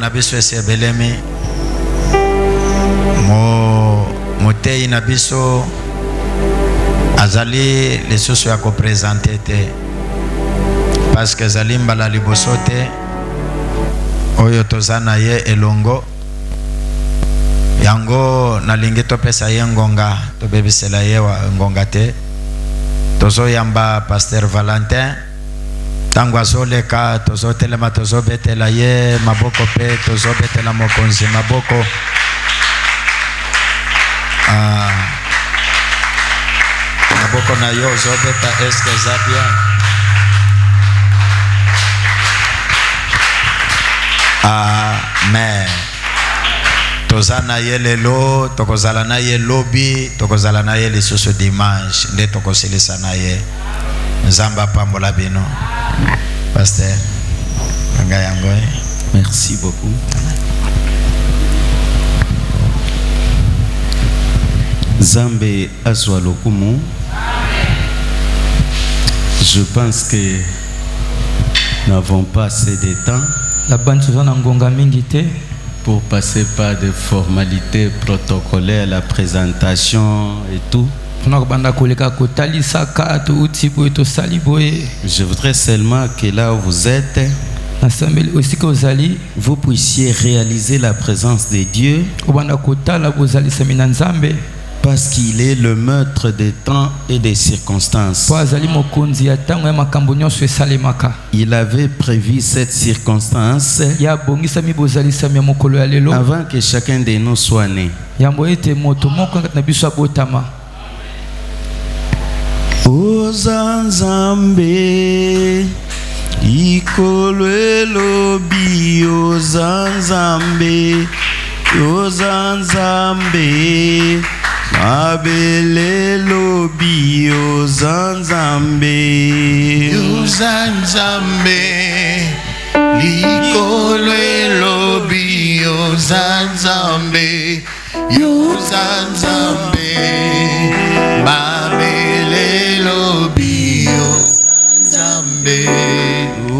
na biso esebelemi motei na biso azali lisusu ya kopresente te parce que azali mbala liboso te oyo toza na ye elongo yango nalingi topesa ye ngonga tobebisela ye ngonga te tozoyamba Pasteur Valentin tango azoleka tozotelema tozobetela ye maboko pe tozobetela mokonzi maboko maboko na yo ozobeta eske eza bien amen toza na ye lelo tokozala na ye lobi tokozala na ye lisusu dimanche nde tokosilisa na ye nzambe apambola bino Pasteur ngai yango. Merci beaucoup. Zambe azwa lokumu. Je pense que nous n'avons pas assez de temps pour passer par des formalités protocolaires, la présentation et tout. Je voudrais seulement que là où vous êtes, vous puissiez réaliser la présence de Dieu, parce qu'il est le maître des temps et des circonstances. Il avait prévu cette circonstance avant que chacun de nous soit né. Ozanzambe ikolwe lobi ozanzambe ozanzambe abele lobi ozanzambe ozanzambe ikolwe lobi ozanzambe ozanzambe babele lobi ozanzambe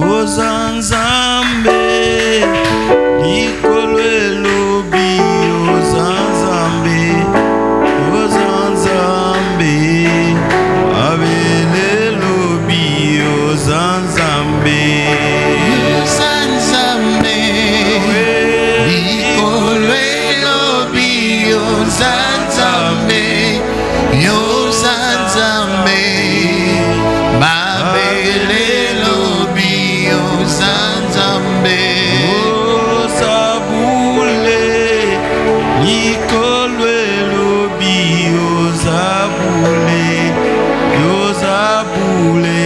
ozanzambe ikolwe lobi ozanzambe ozanzambe abele lobi ozanzambe ozanzambe ikolwe lobi ozanzambe ozanzambe babele lobi ozanzambe ozabule ikolwe lobi ozabule ozabule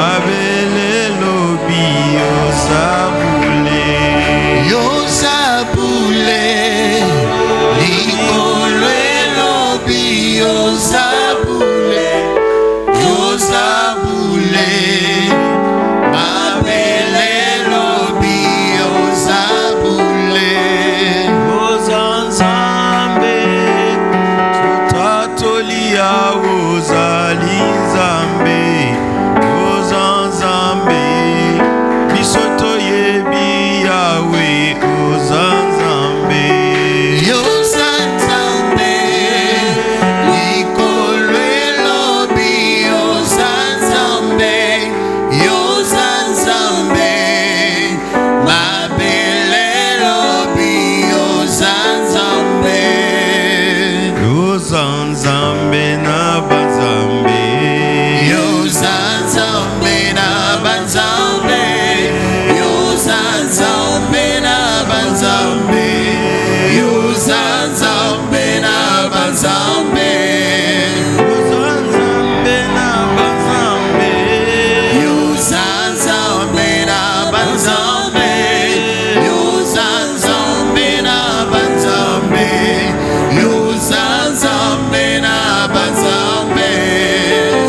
abele lobi ozabule ozabule ikolwe lobi ozabule ozabule babele lobi ozabule ozanzambe tutatolia ozali nzambe ozanzambe bisoto yebi yawe ozanzambe ozanzambe ikolwe lobi ozanzambe ozanzambe babele lobi ozanzambe ozanzambe na banzambe ozanzambe na banzambe ozanzambe na banzambe ozanzambe na banzambe ozanzambe na banzambe ozanzambe na banzambe ozanzambe na banzambe ozanzambe na banzambe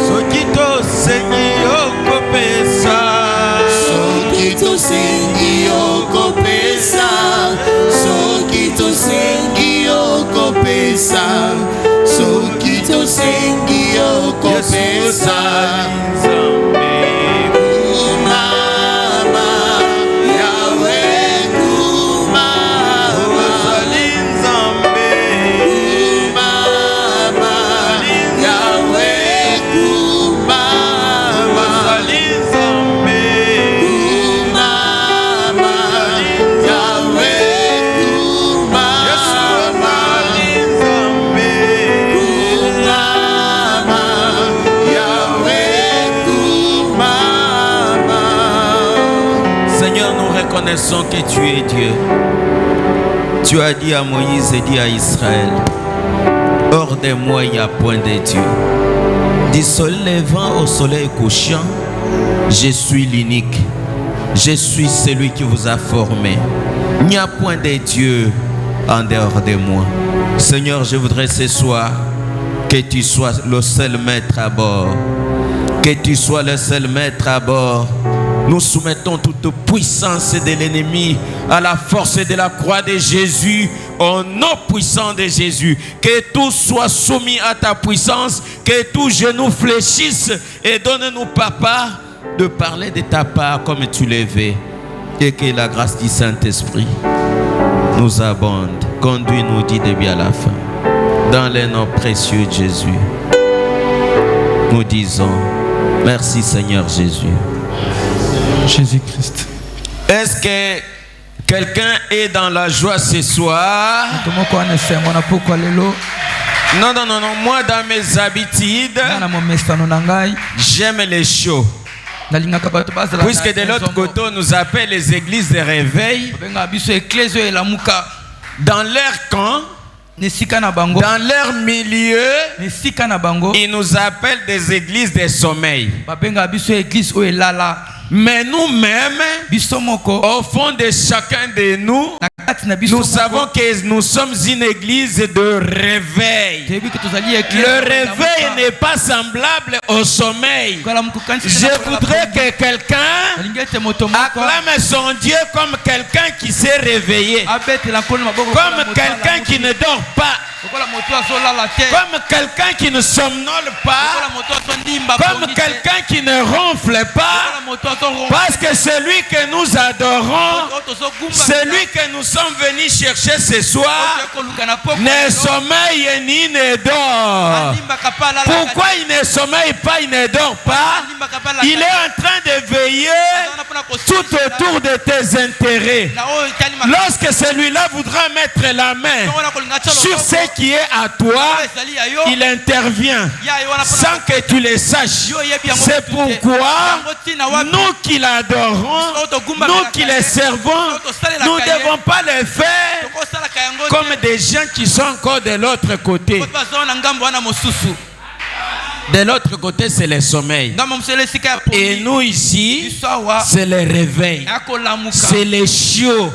soki tosengi okopesa soki tosengi okopesa soki tosengi okopesa soki tosengi okopesa nzambe mama yawe Seigneur, nous reconnaissons que tu es Dieu. Tu as dit à Moïse et dit à Israël, hors de moi, il n'y a point de Dieu. Du soleil levant au soleil couchant, je suis l'unique. Je suis celui qui vous a formé. Il n'y a point de Dieu en dehors de moi. Seigneur, je voudrais ce soir que tu sois le seul maître à bord. Que tu sois le seul maître à bord. Nous soumettons toute puissance de l'ennemi à la force de la croix de Jésus, au nom puissant de Jésus. Que tout soit soumis à ta puissance, que tout genou fléchisse et donne-nous, Papa, de parler de ta part comme tu le veux. Et que la grâce du Saint-Esprit nous abonde. Conduis-nous du début à la fin. Dans le nom précieux de Jésus, nous disons merci Seigneur Jésus. Jésus-Christ. Est-ce que quelqu'un est dans la joie ce soir? Non, non, non, non. Moi, dans mes habitudes, j'aime les shows. Puisque de l'autre côté, on nous appelle les églises de réveil. Dans leur camp, dans leur milieu, ils nous appellent des églises de sommeil. Mais nous-mêmes, au fond de chacun de nous, nous savons que nous sommes une église de réveil. Le réveil n'est pas semblable au sommeil. Je voudrais que quelqu'un acclame son Dieu comme quelqu'un qui s'est réveillé, comme quelqu'un qui ne dort pas, comme quelqu'un qui ne somnole pas, comme quelqu'un qui ne ronfle pas, parce que celui que nous adorons, celui que nous sommes venus chercher ce soir, ne sommeille ni ne dort. Pourquoi il ne sommeille pas, il ne dort pas? Il est en train de veiller tout autour de tes intérêts. Lorsque celui-là voudra mettre la main sur ce qui est à toi, il intervient sans que tu le saches. C'est pourquoi nous qui l'adorons, nous qui le servons, nous ne devons pas le faire comme des gens qui sont encore de l'autre côté. De l'autre côté, c'est le sommeil. Et nous ici, c'est le réveil. C'est les chiots.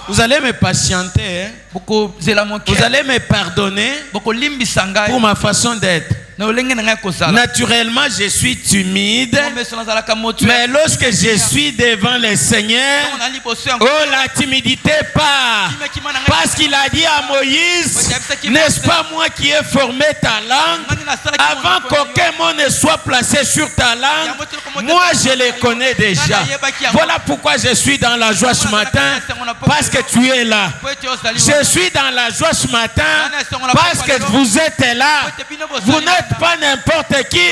Vous allez me patienter. Vous allez me pardonner pour ma façon d'être. Naturellement, je suis timide, mais lorsque je suis devant le Seigneur, oh, la timidité part. Parce qu'il a dit à Moïse, n'est-ce pas moi qui ai formé ta langue? Avant qu'aucun mot ne soit placé sur ta langue, moi je les connais déjà. Voilà pourquoi je suis dans la joie ce matin, parce que tu es là. Je suis dans la joie ce matin, parce que vous êtes là. Vous n'êtes pas n'importe qui,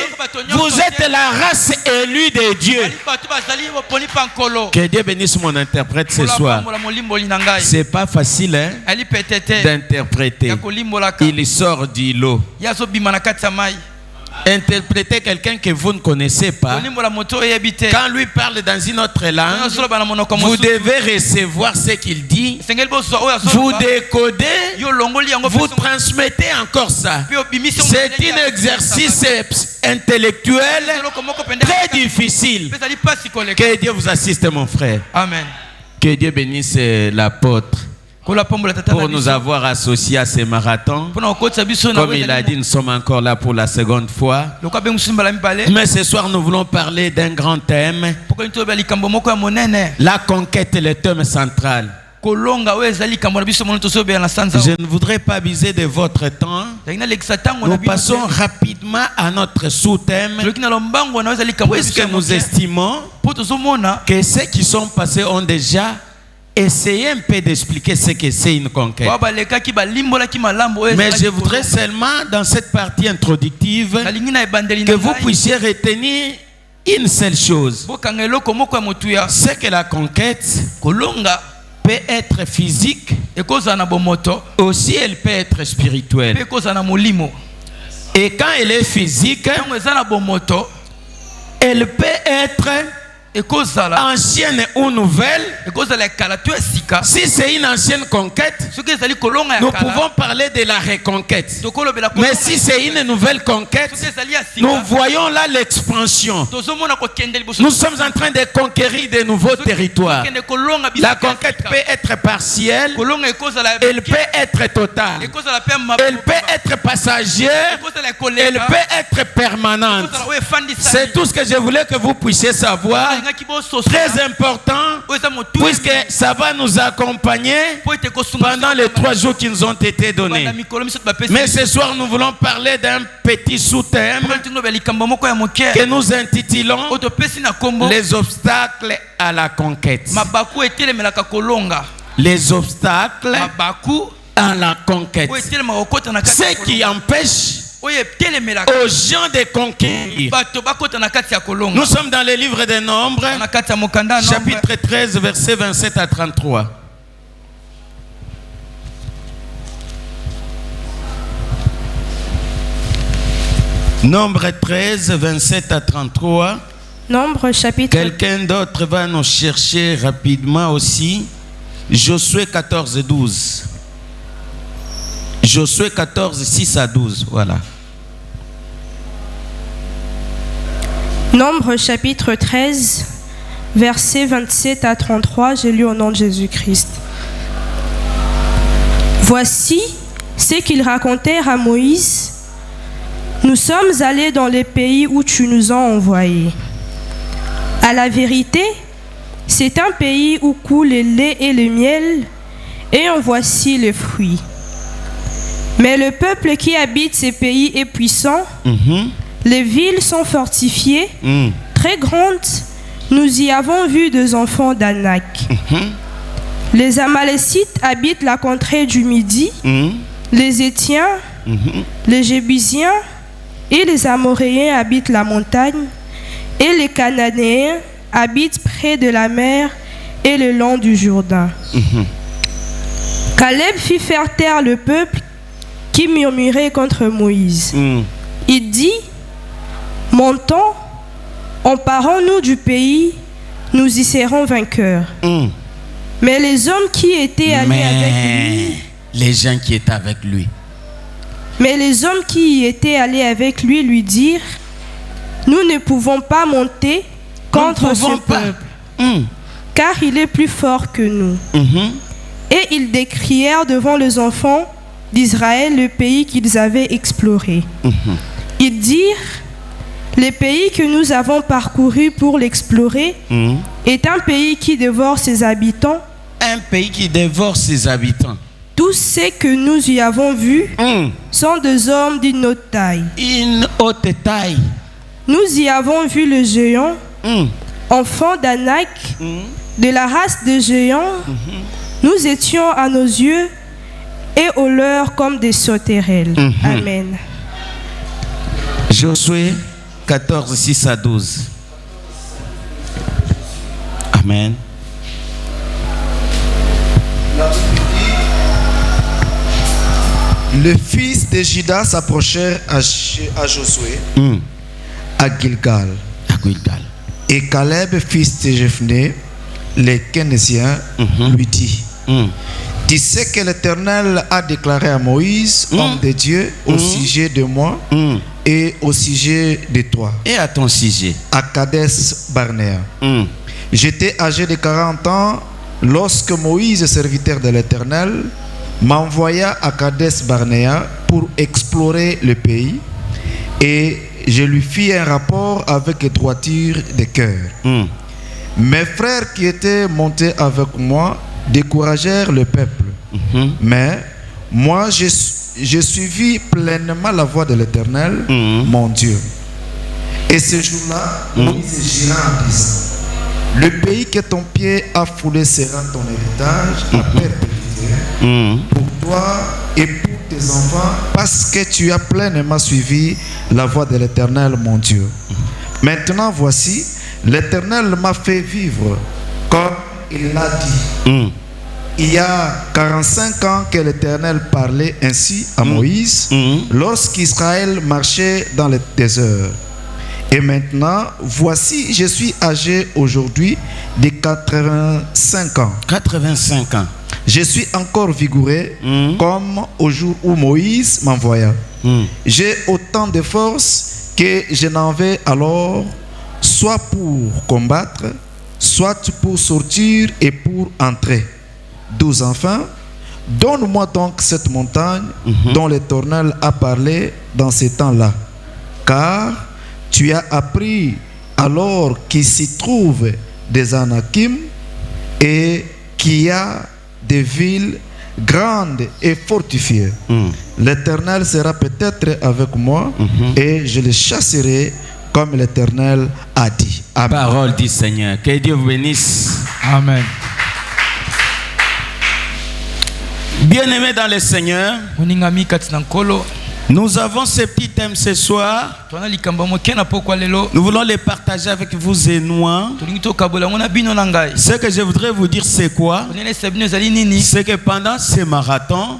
vous êtes la race élue de Dieu. Que Dieu bénisse mon interprète ce soir. C'est pas facile d'interpréter. Il sort du lot. Interpréter quelqu'un que vous ne connaissez pas, quand lui parle dans une autre langue, vous devez recevoir ce qu'il dit, vous décodez, vous transmettez encore ça. C'est un exercice intellectuel très difficile. Que Dieu vous assiste, mon frère. Amen. Que Dieu bénisse l'apôtre pour nous avoir associés à ces marathons. Comme il a dit, nous sommes encore là pour la seconde fois. Mais ce soir, nous voulons parler d'un grand thème. La conquête est le thème central. Je ne voudrais pas abuser de votre temps. Nous passons rapidement à notre sous-thème, puisque nous estimons que ceux qui sont passés ont déjà essayé un peu d'expliquer ce que c'est une conquête. Mais je voudrais seulement, dans cette partie introductive, que vous puissiez retenir une seule chose. C'est que la conquête peut être physique, aussi elle peut être spirituelle. Et quand elle est physique, elle peut être ancienne ou nouvelle, si c'est une ancienne conquête, nous pouvons parler de la reconquête. Mais si c'est une nouvelle conquête, nous voyons là l'expansion. Nous sommes en train de conquérir de nouveaux territoires. La conquête peut être partielle, elle peut être totale, elle peut être passagère, elle peut être permanente. C'est tout ce que je voulais que vous puissiez savoir. Très important, puisque ça va nous accompagner pendant les 3 jours qui nous ont été donnés. Mais ce soir, nous voulons parler d'un petit sous-thème que nous intitulons les obstacles à la conquête. Les obstacles à la conquête. Ce qui empêche aux gens de conquérir. Nous sommes dans le livre des Nombres, chapitre 13, versets 27 à 33. Nombre 13, 27 à 33. Nombre chapitre. Quelqu'un d'autre va nous chercher rapidement aussi. Josué 14, 12. Josué 14, 6 à 12. Voilà. Nombre chapitre 13, versets 27 à 33. J'ai lu au nom de Jésus-Christ. Voici ce qu'ils racontèrent à Moïse. Nous sommes allés dans les pays où tu nous as envoyés. À la vérité, c'est un pays où coule le lait et le miel, et en voici les fruits. Mais le peuple qui habite ces pays est puissant, les villes sont fortifiées, très grandes. Nous y avons vu des enfants d'Anak. Les Amalécites habitent la contrée du Midi, les Étiens, les Jébusiens et les Amoréens habitent la montagne, et les Cananéens habitent près de la mer et le long du Jourdain. Caleb fit faire taire le peuple qui murmurait contre Moïse. Il dit: montons, emparons-nous du pays, nous y serons vainqueurs. Mais les hommes qui étaient allés avec lui, les gens qui étaient avec lui. Mais les hommes qui y étaient allés avec lui lui dirent: nous ne pouvons pas monter contre ce peuple, car il est plus fort que nous. Et ils décrièrent devant les enfants d'Israël le pays qu'ils avaient exploré. Ils dirent: le pays que nous avons parcouru pour l'explorer est un pays qui dévore ses habitants. Un pays qui dévore ses habitants. Tous ceux que nous y avons vus sont des hommes d'une haute taille. Une haute taille. Nous y avons vu le géant, enfant d'Anak, de la race des géants. Nous étions à nos yeux et aux leurs comme des sauterelles. Amen. Josué 14, 6 à 12. Amen. Le fils de Juda s'approchèrent à Josué, à Gilgal. Et Caleb, fils de Jephné, le Kénésien, lui dit: tu sais que l'Éternel a déclaré à Moïse, homme de Dieu, au sujet de moi et au sujet de toi. Et à ton sujet. À Kadès Barnéa. J'étais âgé de 40 ans lorsque Moïse, serviteur de l'Éternel, m'envoya à Kadès Barnéa pour explorer le pays, et je lui fis un rapport avec droiture de cœur. Mes frères qui étaient montés avec moi découragèrent le peuple, mais moi je suivis pleinement la voie de l'Éternel, mon Dieu. Et ce jour-là, Moïse jura en disant: le pays que ton pied a foulé sera ton héritage à perpétuité pour toi et pour tes enfants, parce que tu as pleinement suivi la voie de l'Éternel, mon Dieu. Maintenant voici, l'Éternel m'a fait vivre comme il l'a dit. Il y a 45 ans que l'Éternel parlait ainsi à Moïse lorsqu'Israël marchait dans le désert. Et maintenant, voici, je suis âgé aujourd'hui de 85 ans. 85 ans. Je suis encore vigoureux comme au jour où Moïse m'envoya. J'ai autant de force que je n'en vais alors, soit pour combattre, soit pour sortir et pour entrer. 12 enfants, donne-moi donc cette montagne dont l'Éternel a parlé dans ces temps-là. Car tu as appris alors qu'il s'y trouve des Anakim et qu'il y a des villes grandes et fortifiées. L'Éternel sera peut-être avec moi et je les chasserai comme l'Éternel a dit. Amen. Parole du Seigneur. Que Dieu vous bénisse. Amen. Bien-aimés dans le Seigneur, nous avons ce petit thème ce soir. Nous voulons les partager avec vous et moi. Ce que je voudrais vous dire, c'est quoi? C'est que pendant ce marathon,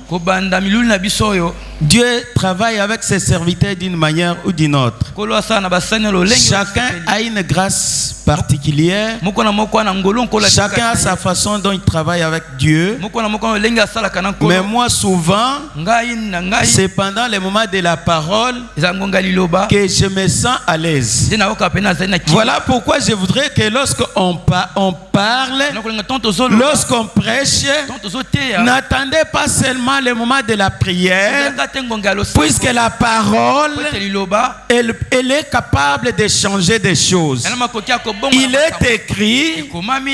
Dieu travaille avec ses serviteurs d'une manière ou d'une autre. Chacun a une grâce particulière. Chacun a sa façon dont il travaille avec Dieu. Mais moi, souvent, c'est pendant les moments de la parole que je me sens à l'aise. Voilà pourquoi je voudrais que lorsqu'on parle, lorsqu'on prêche, n'attendez pas seulement le moment de la prière, puisque la parole, elle est capable de changer des choses. Il est écrit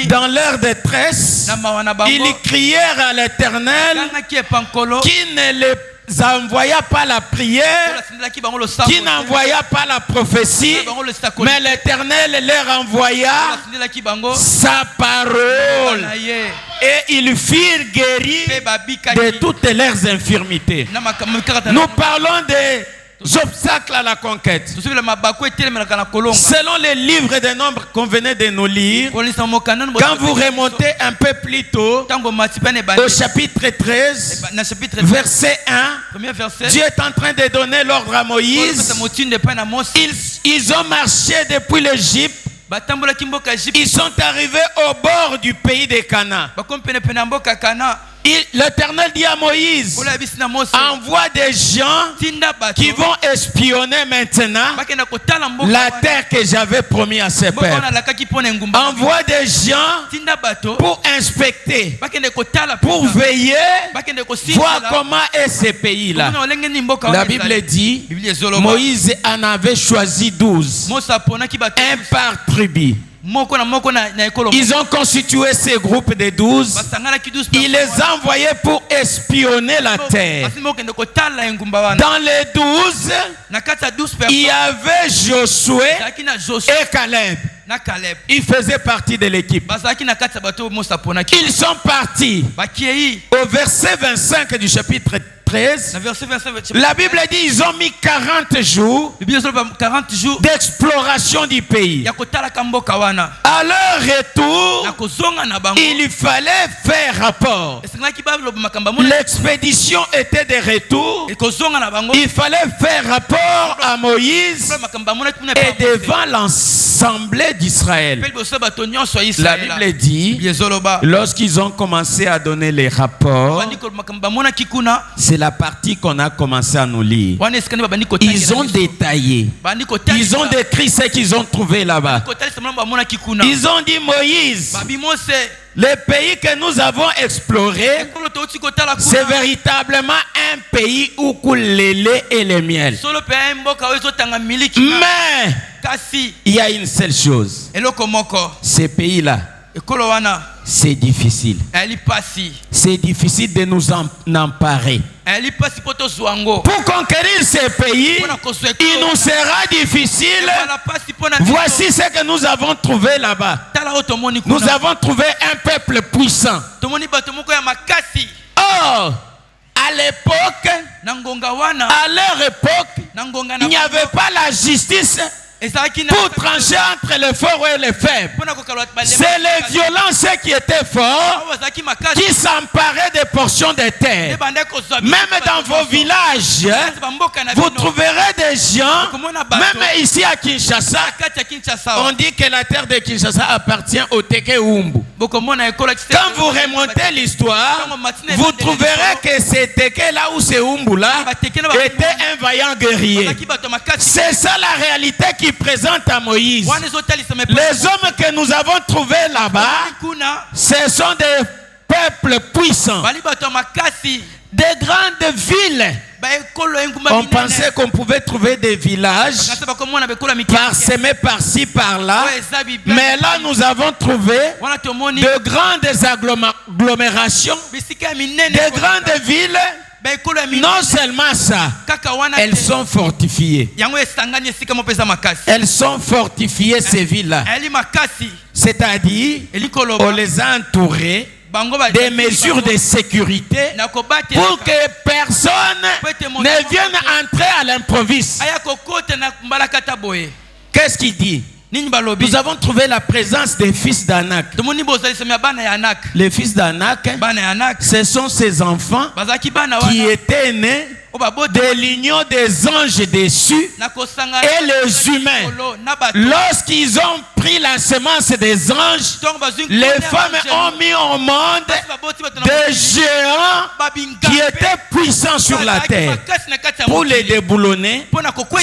dans leur détresse, ils crièrent à l'Éternel qui ne les envoya pas la prière, qui n'envoya pas la prophétie, mais l'Éternel leur envoya sa parole et ils furent guéris de toutes leurs infirmités. Nous parlons des obstacles à la conquête. Selon les livres des Nombres qu'on venait de nous lire, quand vous remontez un peu plus tôt au chapitre 13, verset 1, Dieu est en train de donner l'ordre à Moïse. Ils ont marché depuis l'Égypte. Ils sont arrivés au bord du pays de Canaan. L'Éternel dit à Moïse, envoie des gens qui vont espionner maintenant la terre que j'avais promis à ses pères. Envoie des gens pour inspecter, pour veiller, voir comment est ce pays-là. La Bible dit, Moïse en avait choisi 12, un par tribu. Ils ont constitué ces groupes de 12. Ils les envoyaient pour espionner la terre. Dans les 12, il y avait Josué et Caleb. Ils faisaient partie de l'équipe. Ils sont partis. Au verset 25 du chapitre 13, la Bible dit ils ont mis 40 jours d'exploration du pays. À leur retour, il fallait faire rapport. L'expédition était de retour. Il fallait faire rapport à Moïse et devant l'ensemble d'Israël. La Bible dit, lorsqu'ils ont commencé à donner les rapports, c'est la partie qu'on a commencé à nous lire. Ils ont détaillé. Ils ont décrit ce qu'ils ont trouvé là-bas. Ils ont dit, Moïse, le pays que nous avons exploré, c'est véritablement un pays où coule le lait et le miel. Mais il y a une seule chose. Ce pays-là, c'est difficile. C'est difficile de nous emparer. Pour conquérir ce pays, il nous sera difficile. Voici ce que nous avons trouvé là-bas. Nous avons trouvé un peuple puissant. Or, à l'époque, à leur époque, il n'y avait pas la justice pour trancher entre les forts et les faibles. C'est les violents, ceux qui étaient forts, qui s'emparaient des portions de terre. Même dans vos villages, vous trouverez des gens, même ici à Kinshasa, on dit que la terre de Kinshasa appartient au Teke Umbu. Quand vous remontez l'histoire, vous trouverez que c'est Teke là où c'est Umbu là était un vaillant guerrier. C'est ça la réalité qui présente à Moïse. Les hommes que nous avons trouvés là-bas, ce sont des peuples puissants, des grandes villes. On pensait qu'on pouvait trouver des villages parsemés par-ci, par-là. Mais là, nous avons trouvé de grandes agglomérations, de grandes villes. Non seulement ça, elles sont fortifiées. Elles sont fortifiées, ces villes-là. C'est-à-dire, on les a entourées des mesures de sécurité pour que personne ne vienne entrer à l'improviste. Qu'est-ce qu'il dit? Nous avons trouvé la présence des fils d'Anak. Les fils d'Anak, ce sont ces enfants qui étaient nés de l'union des anges déçus et les humains. Lorsqu'ils ont pris la semence des anges, les femmes ont mis au monde des géants qui étaient puissants sur la terre. Pour les déboulonner,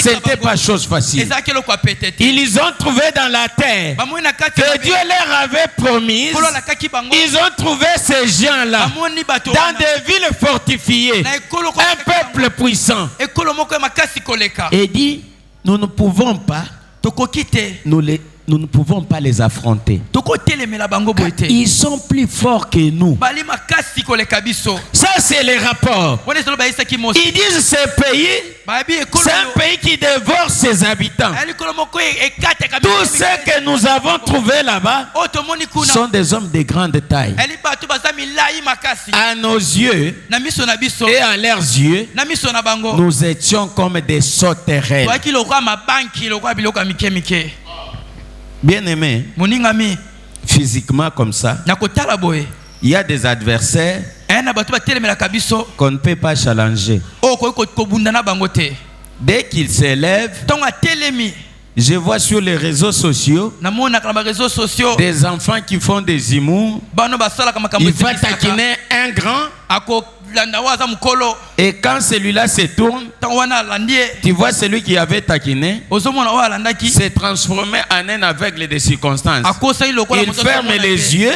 ce n'était pas chose facile. Ils ont trouvé dans la terre que Dieu leur avait promis. Ils ont trouvé ces gens-là dans des villes fortifiées, un peuple puissant. Et dit, nous ne pouvons pas nous ne pouvons pas les affronter. Ils sont plus forts que nous. Ça, c'est les rapports. Ils disent ce pays, c'est un pays qui dévore ses habitants. Tous ceux que nous avons trouvés là-bas sont des hommes de grande taille. À nos yeux et à leurs yeux, nous étions comme des sauterelles. Bien aimé, physiquement comme ça, il y a des adversaires qu'on ne peut pas challenger. Dès qu'ils s'élèvent, je vois sur les réseaux sociaux des enfants qui font des humours. Il va taquiner un grand. Et quand celui-là se tourne, tu vois celui qui avait taquiné s'est transformé en un aveugle de circonstances. Il ferme les yeux,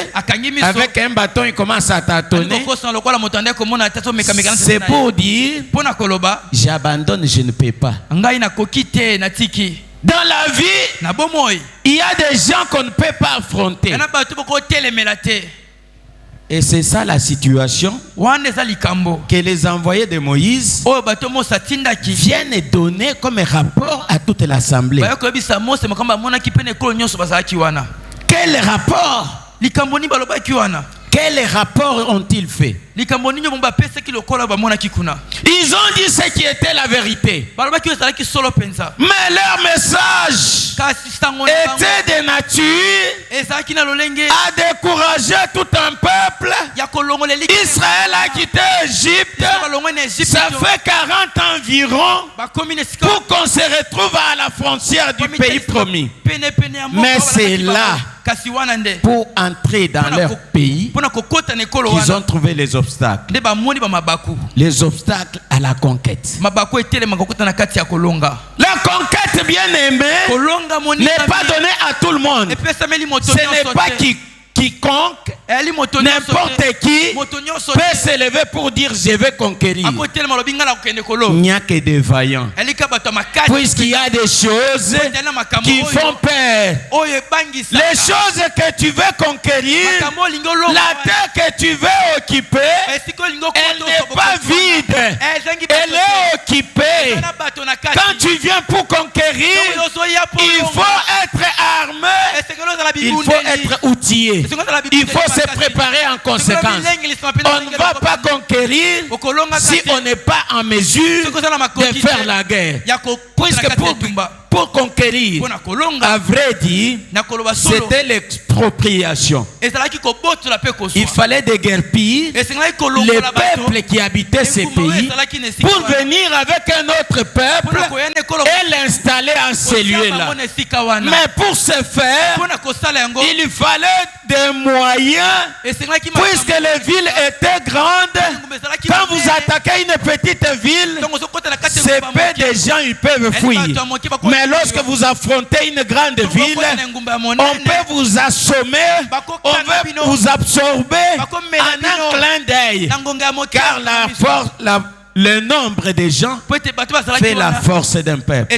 avec un bâton il commence à tâtonner. C'est pour dire, j'abandonne, je ne peux pas. Dans la vie, il y a des gens qu'on ne peut pas affronter. Et c'est ça la situation que les envoyés de Moïse viennent donner comme rapport à toute l'assemblée. Quel rapport? Quel rapport ont-ils fait? Ils ont dit ce qui était la vérité. Mais leur message était de nature à décourager tout un peuple. Israël a quitté Égypte. Ça fait 40 ans environ pour qu'on se retrouve à la frontière du pays promis. Mais c'est là, pour entrer dans leur pays, qu'ils ont trouvé les obstacles. Les obstacles à la conquête. La conquête, bien aimée, n'est pas donnée à tout le monde. Ce n'est pas quiconque, n'importe qui peut s'élever pour dire je vais conquérir. Il n'y a que des vaillants. Puisqu'il y a des choses qui font peur. Les choses que tu veux conquérir, la terre que tu veux occuper, elle n'est pas vide. Elle est occupée. Quand tu viens pour conquérir, il faut être armé. Il faut être outillé. Il faut se préparer en conséquence. On ne va pas conquérir si on n'est pas en mesure de faire la guerre. Puisque pour conquérir. À vrai dire, c'était l'expropriation. Il fallait déguerpir les peuples qui habitaient ces pays pour venir avec un autre peuple et l'installer en ces lieux-là. Mais pour ce faire, il fallait des moyens, puisque les villes étaient grandes. Quand vous attaquez une petite ville, c'est peu de gens ils peuvent fuir. Mais lorsque vous affrontez une grande ville, on peut vous assommer, on peut vous absorber en un clin d'œil. Car le nombre de gens fait la force d'un peuple.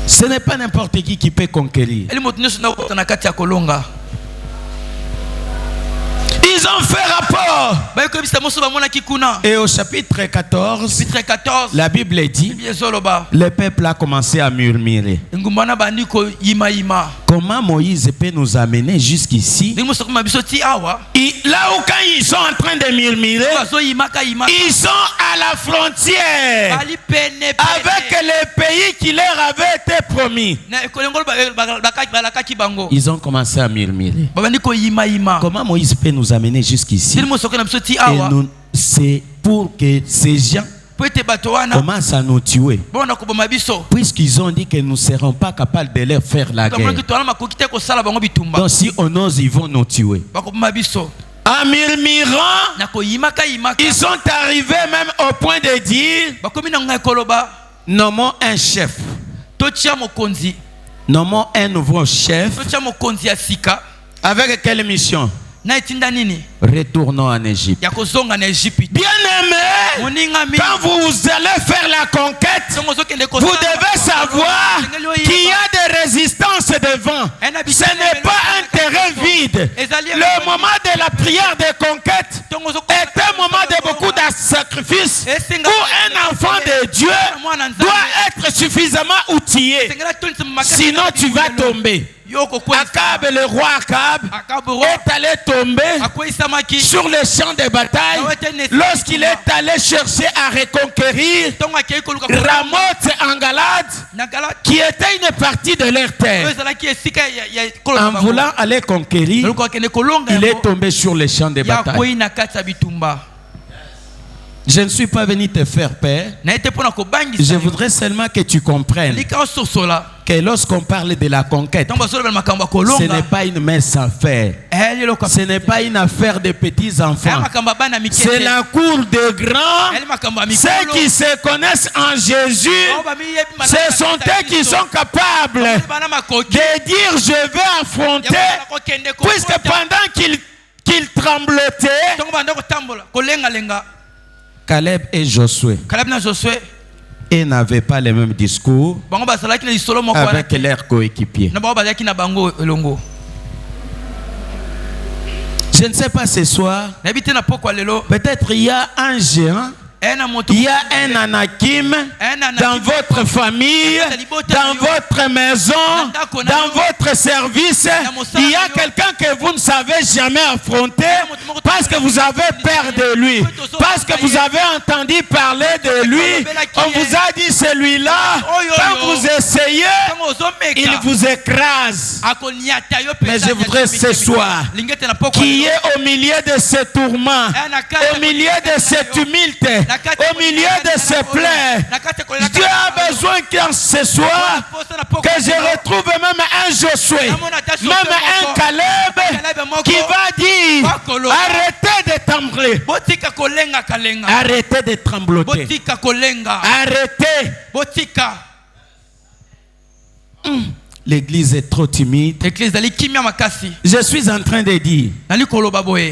Ce n'est pas n'importe qui peut conquérir. Ils ont fait rapport. Et au chapitre 14, la Bible dit, le peuple a commencé à murmurer. Comment Moïse peut nous amener jusqu'ici? Là où quand ils sont en train de murmurer, ils sont à la frontière avec les pays qui leur avaient été promis. Ils ont commencé à murmurer. Comment Moïse peut nous amener jusqu'ici? Et c'est pour que ces gens commencent à nous tuer, puisqu'ils ont dit que nous ne serons pas capables de leur faire la guerre. Donc si on ose, ils vont nous tuer. En murmurant, ils sont arrivés même au point de dire, nommons un chef, nommons un nouveau chef. Avec quelle mission? Retournons en Égypte. Bien-aimés, quand vous allez faire la conquête, vous devez savoir qu'il y a des résistances devant. Ce n'est pas un terrain vide. Le moment de la prière de conquête est un moment de beaucoup de sacrifices où un enfant de Dieu doit être suffisamment outillé. Sinon tu vas tomber. Akab, le roi Akab, est allé tomber sur le champ de bataille lorsqu'il est allé chercher à reconquérir Ramoth en Galade, qui était une partie de leur terre. En voulant aller conquérir, il est tombé sur le champ de bataille. Je ne suis pas venu te faire peur. Je voudrais seulement que tu comprennes que lorsqu'on parle de la conquête, ce n'est pas une mince affaire. Ce n'est pas une affaire de petits enfants. C'est la cour des grands. Ceux qui se connaissent en Jésus, ce sont eux qui sont capables de dire je vais affronter, puisque pendant qu'il tremblotait, Caleb et Josué n'avaient pas le même discours avec leurs coéquipiers. Je ne sais pas ce soir, peut-être il y a un géant, il y a un Anakim dans votre famille, dans votre maison, dans votre service. Il y a quelqu'un que vous ne savez jamais affronter parce que vous avez peur de lui, parce que vous avez entendu parler de lui. On vous a dit celui-là, quand vous essayez, il vous écrase. Mais je voudrais ce soir qui est au milieu de ce tourment, au milieu de ce tumulte, au milieu de ces plaies, Dieu a besoin que ce soir que je retrouve même un Josué, même un Caleb qui va dire arrêtez de trembler, arrêtez de trembloter, arrêtez. L'église est trop timide. Je suis en train de dire,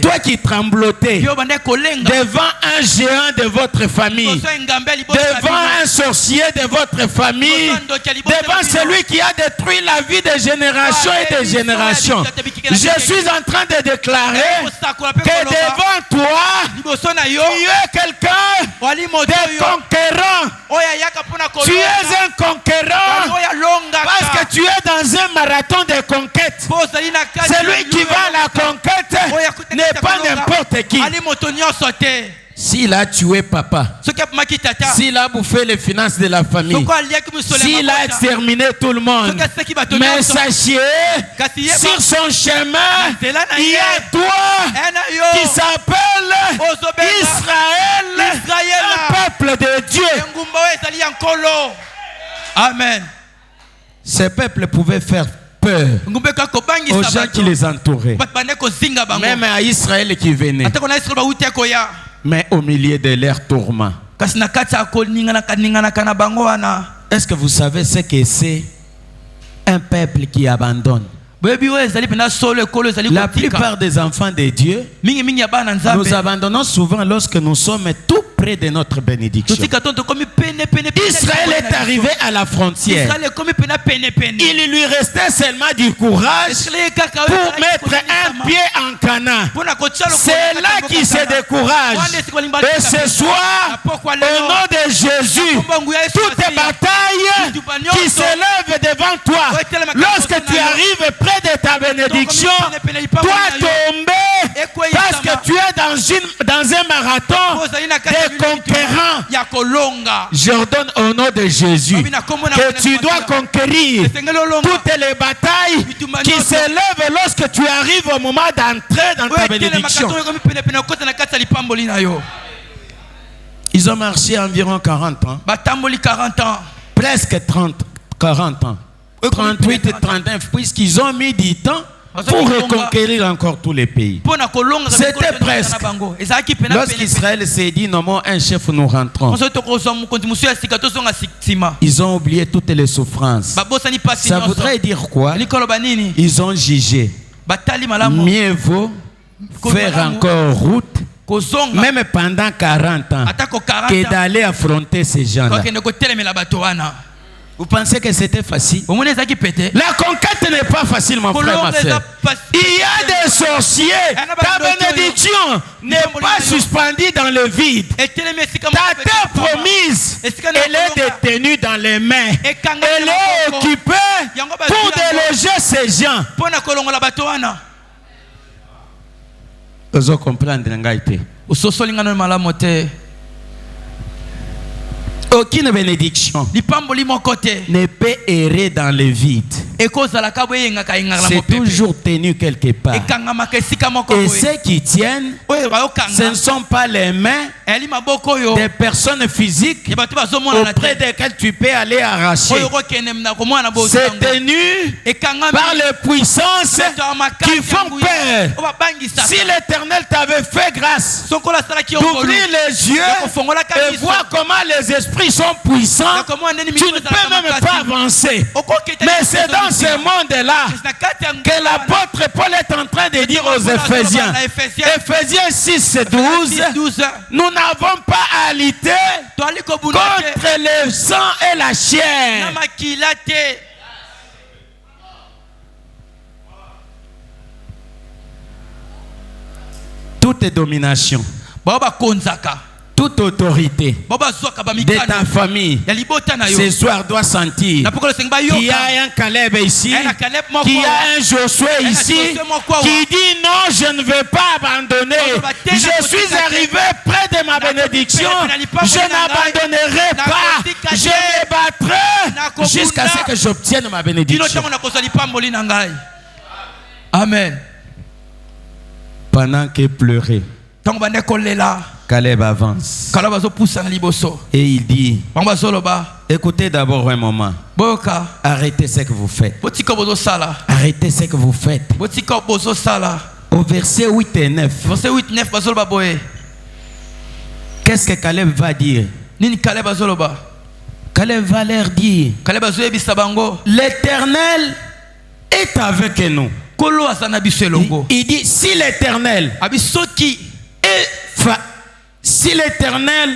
toi qui tremblotais devant un géant de votre famille, devant un sorcier de votre famille, devant celui qui a détruit la vie de génération et de génération, je suis en train de déclarer que devant toi, tu es quelqu'un de conquérant. Tu es un conquérant parce que tu es dans un marathon de conquête. Celui qui va à la conquête n'est pas n'importe qui. s'il a tué papa, s'il a bouffé les finances de la famille, s'il a exterminé tout le monde, mais sachez, sur son chemin, il y a toi qui s'appelle Israël, un peuple de Dieu. Amen. Ce peuple pouvait faire peur aux gens qui les entouraient, même à Israël qui venait, mais au milieu de leurs tourments. Est-ce que vous savez ce que c'est un peuple qui abandonne? La plupart des enfants de Dieu, nous abandonnons souvent lorsque nous sommes tout près de notre bénédiction. Israël est arrivé à la frontière. Il lui restait seulement du courage pour mettre un pied en Canaan. C'est là qu'il se décourage. Et ce soir, au nom de Jésus, toutes les batailles qui s'élèvent devant toi, lorsque tu arrives près de ta bénédiction, toi tomber parce que tu es dans un marathon de conquérants. J'ordonne au nom de Jésus que tu dois conquérir toutes les batailles qui s'élèvent lorsque tu arrives au moment d'entrer dans ta bénédiction. Ils ont marché environ 40 ans. Presque 40 ans. 38 et 39, puisqu'ils ont mis du temps pour reconquérir encore tous les pays. C'était presque. Lorsqu'Israël s'est dit, non, un chef, nous rentrons, ils ont oublié toutes les souffrances. Ça voudrait dire quoi? Ils ont jugé. Mieux vaut faire encore route, même pendant 40 ans, que d'aller affronter ces gens-là. Vous pensez que c'était facile? La conquête n'est pas facile, mon frère, ma soeur. Il y a des sorciers. Ta bénédiction n'est pas suspendue dans le vide. Ta terre promise, elle est détenue dans les mains. Elle est occupée pour déloger ces gens. Vous comprenez? Aucune bénédiction ne peut errer dans le vide. C'est toujours tenu quelque part. Et ceux qui tiennent, ce ne sont pas les mains des personnes physiques auprès desquelles tu peux aller arracher. C'est tenu par les puissances qui font peur. Si l'Éternel t'avait fait grâce d'ouvrir les yeux et voir comment les esprits sont puissants, tu ne peux même pas avancer. Mais c'est dans ce monde-là que l'apôtre Paul est en train de dire aux Éphésiens, Éphésiens 6 et 12, nous n'avons pas à lutter contre le sang et la chair. Toute domination, toute autorité de ta famille ce soir doit sentir qu'il y a un Caleb ici, qu'il y a un Josué ici qui dit non, je ne vais pas abandonner. Je suis arrivé près de ma bénédiction. Je n'abandonnerai pas. Je me battrai jusqu'à ce que j'obtienne ma bénédiction. Amen. Pendant qu'il pleurait, Caleb avance. Et il dit, écoutez d'abord un moment. Arrêtez ce que vous faites. Arrêtez ce que vous faites. Au verset 8 et 9. Qu'est-ce que Caleb va dire? Caleb va leur dire, l'Éternel est avec nous. Il dit, si l'Éternel si l'Éternel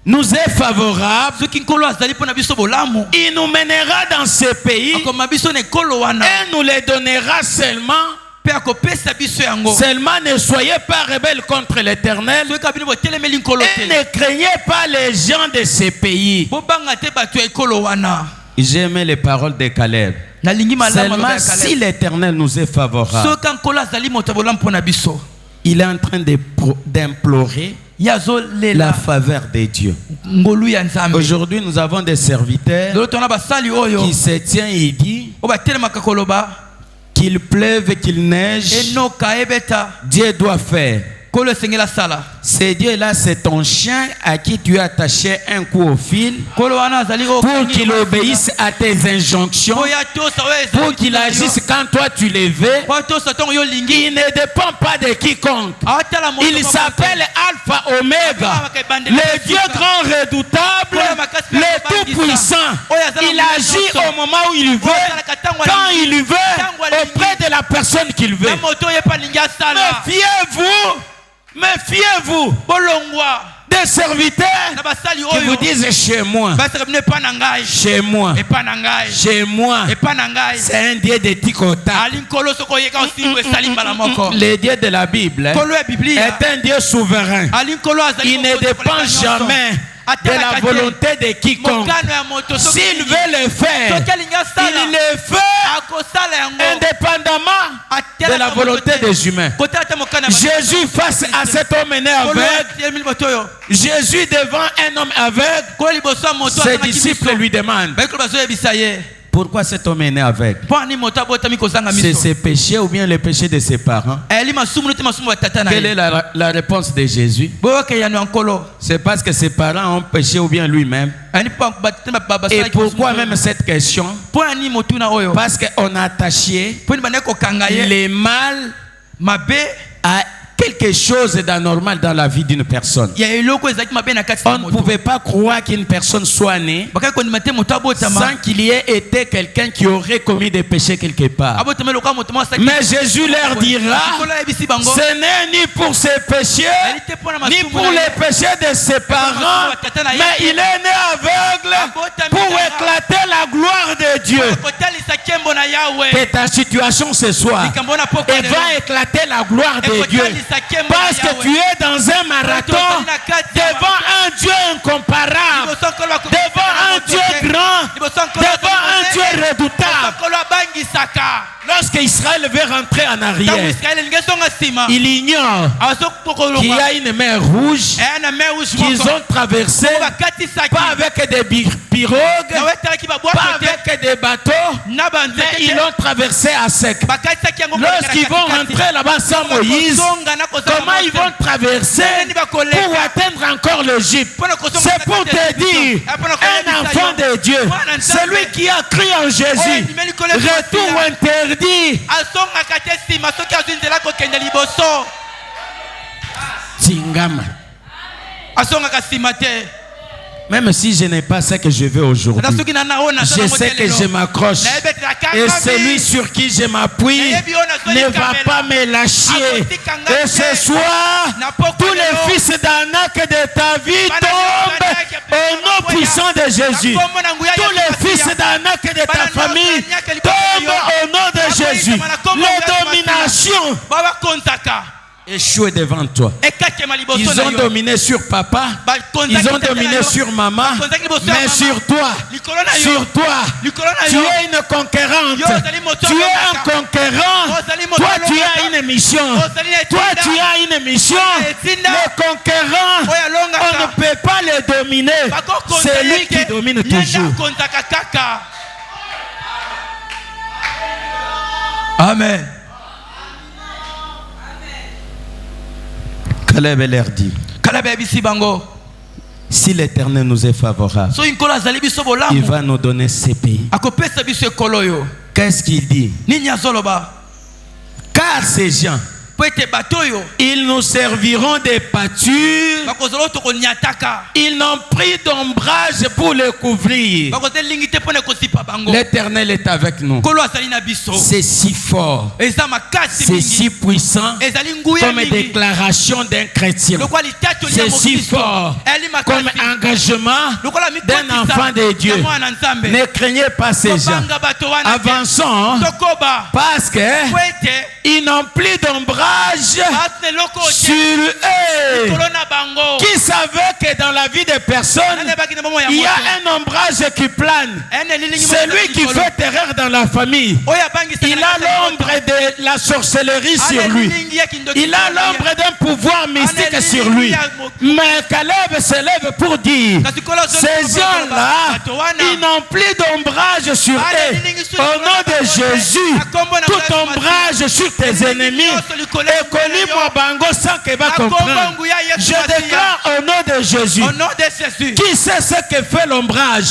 nous est favorable, il nous mènera dans ce pays et nous les donnera seulement. Seulement ne soyez pas rebelles contre l'Éternel et ne craignez pas les gens de ce pays. J'aime les paroles de Caleb. Seulement si l'Éternel nous est favorable, il est en train d'implorer la faveur de Dieu. Aujourd'hui, nous avons des serviteurs qui se tiennent et disent qu'il pleuve, qu'il neige, Dieu doit faire. C'est Dieu-là, c'est ton chien à qui tu as attaché un coup au fil pour qu'il obéisse à tes injonctions, pour qu'il agisse quand toi tu les veux. Il ne dépend pas de quiconque. Il s'appelle Alpha Omega, le Dieu grand redoutable, le tout-puissant. Il agit au moment où il veut, quand il veut, auprès de la personne qu'il veut. Méfiez-vous des serviteurs qui vous disent chez moi, chez moi, chez moi. C'est un Dieu de ticota. Le Dieu de la Bible est un Dier souverain. Il ne dépend jamais de la volonté de quiconque. S'il veut le faire, il le fait indépendamment de la volonté des humains. Jésus face à cet homme né aveugle, Jésus devant un homme aveugle, ses disciples lui demandent: pourquoi cet homme est né aveugle? C'est ses péchés ou bien les péchés de ses parents? Quelle est la réponse de Jésus? C'est parce que ses parents ont péché ou bien lui-même. Et pourquoi même cette question? Parce qu'on a attaché les mal à quelque chose d'anormal dans la vie d'une personne. On ne pouvait pas croire qu'une personne soit née sans qu'il y ait été quelqu'un qui aurait commis des péchés quelque part. Mais Jésus leur dira: ce n'est ni pour ses péchés, ni pour les péchés de ses parents, mais il est né aveugle pour éclater la gloire de Dieu. Que ta situation ce soir va éclater la gloire de Dieu. Parce que tu es dans un marathon devant un Dieu incomparable, devant un Dieu grand, devant un Dieu redoutable. Lorsqu'Israël veut rentrer en arrière, il ignore qu'il y a une mer rouge qu'ils ont traversée, pas avec des pirogues, pas avec des bateaux, mais ils l'ont traversé à sec. Lorsqu'ils vont rentrer là-bas sans Moïse, comment ils vont traverser pour atteindre encore l'Égypte? C'est pour te dire, un enfant de Dieu, celui qui a cru en Jésus, retour interdit. Tingama. Même si je n'ai pas ce que je veux aujourd'hui, je sais que je m'accroche. Et celui sur qui je m'appuie ne va pas me lâcher. Et ce soir, tous les fils d'Anak de ta vie tombent au nom puissant de Jésus. Tous les fils d'Anak de ta famille tombent au nom de Jésus. Les dominations échouent devant toi. Ils ont dominé sur papa, ils ont dominé sur maman, mais sur toi, tu es une conquérante. Tu es un conquérant. Toi, tu as une mission. Toi, tu as une mission. Les conquérants, on ne peut pas les dominer. C'est lui qui domine toujours. Amen. Caleb leur dit: si l'Éternel nous est favorable, il va nous donner ces pays. Qu'est-ce qu'il dit? Car ces gens, ils nous serviront de pâture. Ils n'ont pris d'ombrage pour le couvrir. L'Éternel est avec nous. C'est si fort, c'est si puissant comme déclaration d'un chrétien. C'est si fort comme engagement d'un enfant de Dieu. Ne craignez pas ces gens. Avançons, parce que ils n'ont plus d'ombrage sur eux. Qui savait que dans la vie des personnes, il y a un ombrage qui plane. Celui qui fait terreur dans la famille. Il a l'ombre de la sorcellerie sur lui. Il a l'ombre d'un pouvoir mystique sur lui. Mais Caleb se lève pour dire, ces gens-là, ils n'ont plus d'ombrage sur eux. Au nom de Jésus, tout ombrage sur tes ennemis est connu moi bango sans que va comprendre. Je déclare au nom de Jésus. Qui sait ce que fait l'ombrage?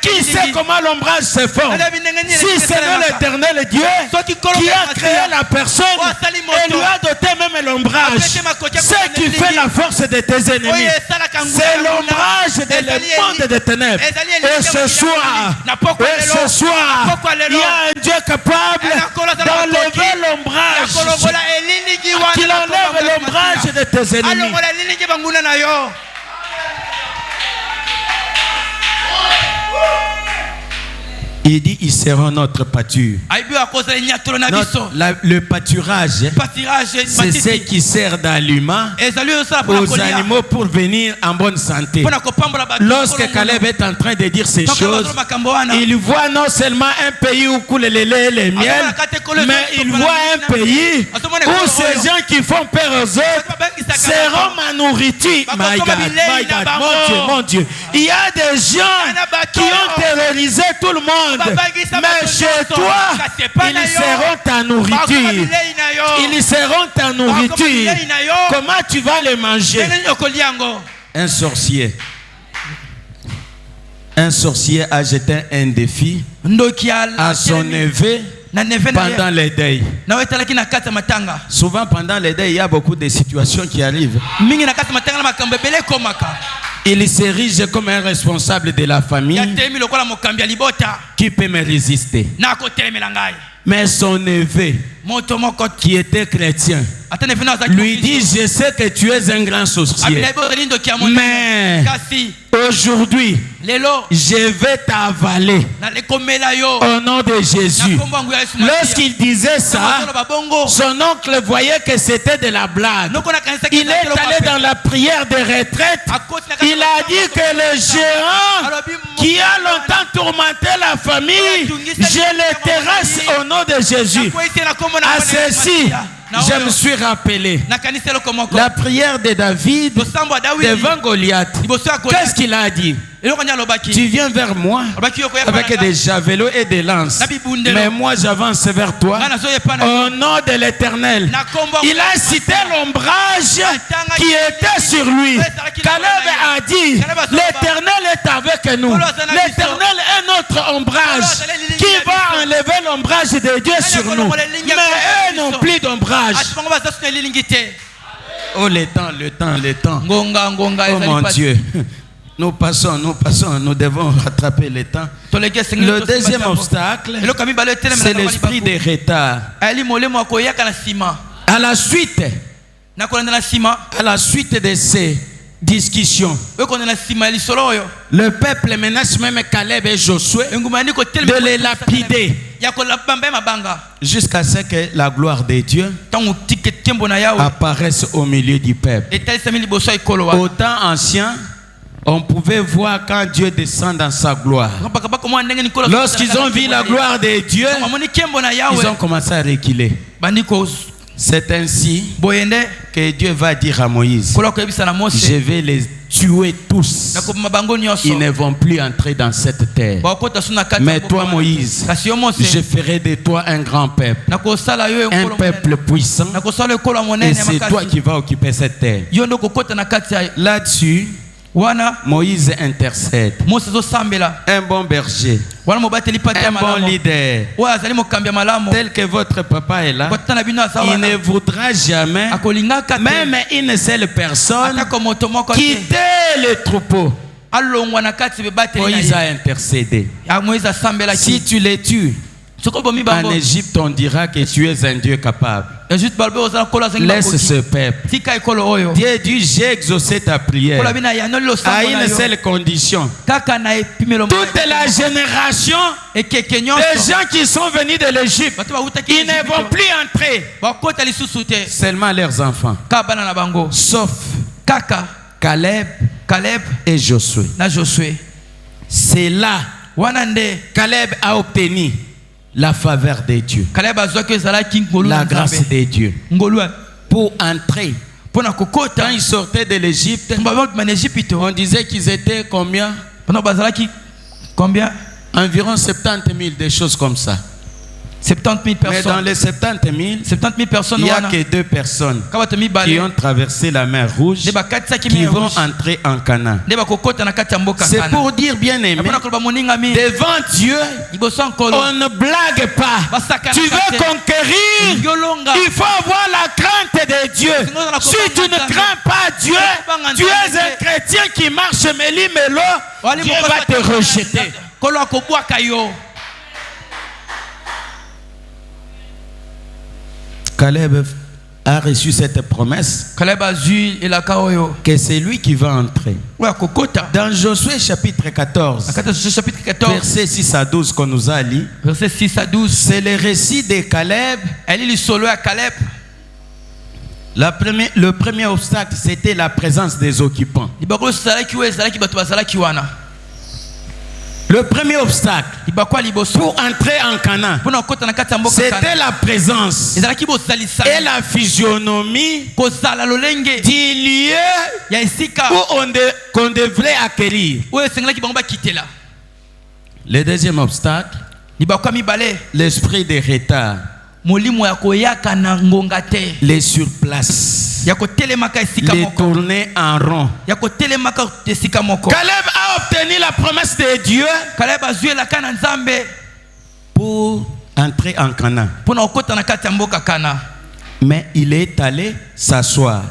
Qui sait comment l'ombrage se forme? Si c'est l'Éternel Dieu qui a créé la personne et lui a doté même l'ombrage, ce qui fait la force de tes ennemis, c'est l'ombrage de monde des ténèbres. Et ce soir, il y a un Dieu capable d'enlever l'ombrage, qu'il enlève l'ombrage de tes ennemis. Il dit, ils seront notre pâture. Le pâturage, c'est ce qui sert d'aliment aux animaux pour venir en bonne santé. Lorsque Caleb est en train de dire ces choses, il voit non seulement un pays où coule le lait et le miel, mais il voit un pays où ces gens qui font peur aux autres seront ma nourriture. My God, my God, mon Dieu. Il y a des gens qui ont terrorisé tout le monde. Mais chez toi, ils seront ta nourriture. Ils seront ta nourriture. Comment tu vas les manger? Un sorcier a jeté un défi à son neveu pendant les deuils. Souvent pendant les deuils, il y a beaucoup de situations qui arrivent. Il s'érige comme un responsable de la famille qui peut me résister. Mais son neveu, qui était chrétien, lui dit, je sais que tu es un grand sorcier, mais aujourd'hui, je vais t'avaler au nom de Jésus. Lorsqu'il disait ça, son oncle voyait que c'était de la blague. Il est allé dans la prière de retraite. Il a dit que le géant qui a longtemps tourmenté la famille, je le terrasse au nom de Jésus. À ceci, je me suis rappelé la prière de David devant Goliath. Qu'est-ce qu'il a dit? Tu viens vers moi avec des javelots et des lances, mais moi j'avance vers toi au nom de l'Éternel. Il a cité l'ombrage qui était sur lui. Caleb a dit, l'Éternel est avec nous. L'Éternel est notre ombrage qui va enlever l'ombrage de Dieu sur nous. Mais eux n'ont plus d'ombrage. Oh, le temps. Oh mon Dieu. Nous passons, nous devons rattraper le temps. Le deuxième obstacle, c'est l'esprit de retard. À la suite de ces discussions, le peuple menace même Caleb et Josué de les lapider jusqu'à ce que la gloire de Dieu apparaisse au milieu du peuple. Au temps ancien, on pouvait voir quand Dieu descend dans sa gloire. Lorsqu'ils ont vu la gloire de Dieu, ils ont commencé à reculer. C'est ainsi que Dieu va dire à Moïse, je vais les tuer tous. Ils ne vont plus entrer dans cette terre. Mais toi, Moïse, je ferai de toi un grand peuple, un peuple puissant, et c'est toi qui vas occuper cette terre. Là-dessus, Moïse intercède. Un bon berger, un bon leader, tel que votre papa est là, il ne voudra jamais, même une seule personne, quitter le troupeau. Moïse a intercédé. Si tu les tues, en Égypte, on dira que tu es un Dieu capable. Laisse ce peuple. Dieu dit, j'ai exaucé ta prière à une seule condition. Toute la génération des gens qui sont venus de l'Égypte, ils ne vont plus entrer. Seulement leurs enfants. Sauf Caleb et Josué. C'est là Caleb a obtenu la faveur de Dieu, la grâce de Dieu, pour entrer. Quand ils sortaient de l'Égypte, on disait qu'ils étaient combien? Environ 70 000, des choses comme ça. 70 000 personnes. Mais dans les 70 000 personnes, il n'y a que 2 personnes qui ont traversé la mer Rouge, qui vont entrer en Canaan. C'est pour dire, bien aimé, devant Dieu, on ne blague pas. Tu veux conquérir, il faut avoir la crainte de Dieu. Si tu ne crains pas Dieu, tu es un chrétien qui marche méli-mélo, Dieu va te rejeter. Caleb a reçu cette promesse que c'est lui qui va entrer. Dans Josué chapitre 14, verset 6 à 12 qu'on nous a lu, c'est le récit de Caleb. Le premier obstacle, c'était la présence des occupants. Le premier obstacle pour entrer en Canaan, c'était la présence et la physionomie du lieu qu'on devrait acquérir. Le deuxième obstacle, l'esprit de retard, les surplaces, les tournées en rond. Caleb a obtenu la promesse de Dieu pour entrer en Canaan. Mais il est allé s'asseoir.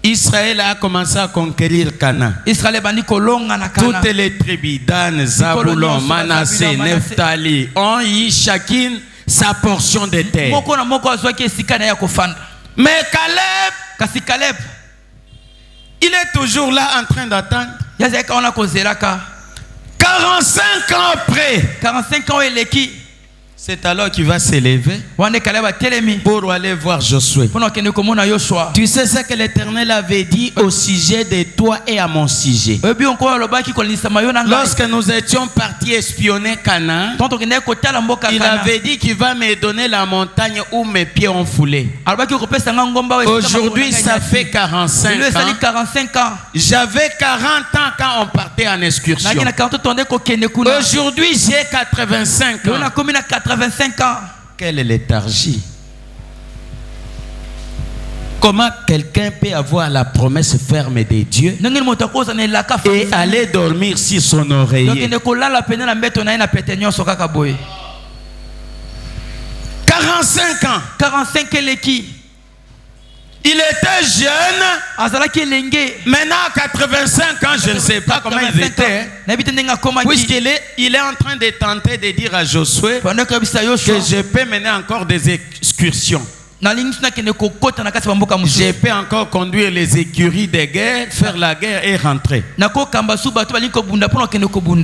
Israël a commencé à conquérir Canaan. Toutes les tribus, Dan, Zabulon, Manassé, Nephtali, ont eu chacune sa portion de terre. Mais Caleb, il est toujours là en train d'attendre. 45 ans après, c'est alors qu'il va s'élever pour aller voir Josué. Tu sais ce que l'Éternel avait dit au sujet de toi et à mon sujet. Lorsque nous étions partis espionner Canaan, il avait dit qu'il va me donner la montagne où mes pieds ont foulé. Aujourd'hui, ça fait 45 ans. J'avais 40 ans quand on partait en excursion. Aujourd'hui, j'ai 85 ans. 85 ans. Quelle léthargie. Comment quelqu'un peut avoir la promesse ferme de Dieu et aller dormir sur son oreiller? 45 ans. 45 il était jeune. Maintenant à 85 ans, je ne sais pas comment il était. Puisqu'il est en train de tenter de dire à Josué que je peux mener encore des excursions. Je peux encore conduire les écuries de guerre, faire la guerre et rentrer.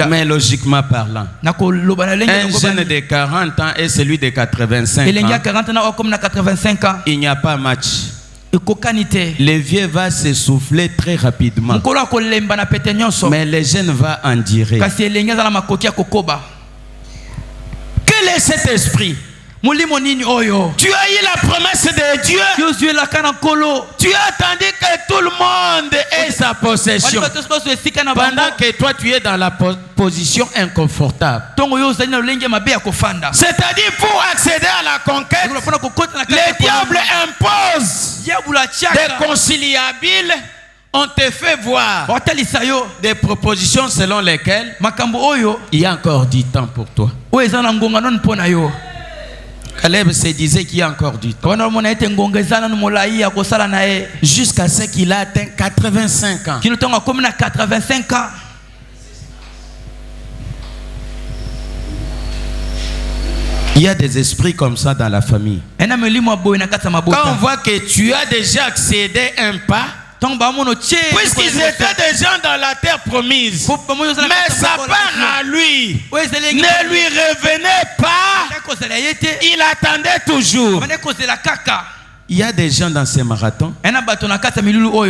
Mais logiquement parlant, un jeune de 40 ans et celui de 85 ans, il n'y a pas match. Le vieux va s'essouffler très rapidement. Mais le jeune va endurer. Quel est cet esprit? Tu as eu la promesse de Dieu. Tu as attendu que tout le monde ait sa possession. Pendant que toi tu es dans la position inconfortable. C'est-à-dire pour accéder à la conquête, le diable impose des conciliables. On te fait voir des propositions selon lesquelles il y a encore du temps pour toi. Caleb se disait qu'il y a encore du temps. Jusqu'à ce qu'il a atteint 85 ans. Il y a des esprits comme ça dans la famille. Quand on voit que tu as déjà accédé un pas, puisqu'ils étaient déjà dans la terre promise, mais sa part à lui ne lui revenait pas, il attendait toujours. Il y a des gens dans ces marathons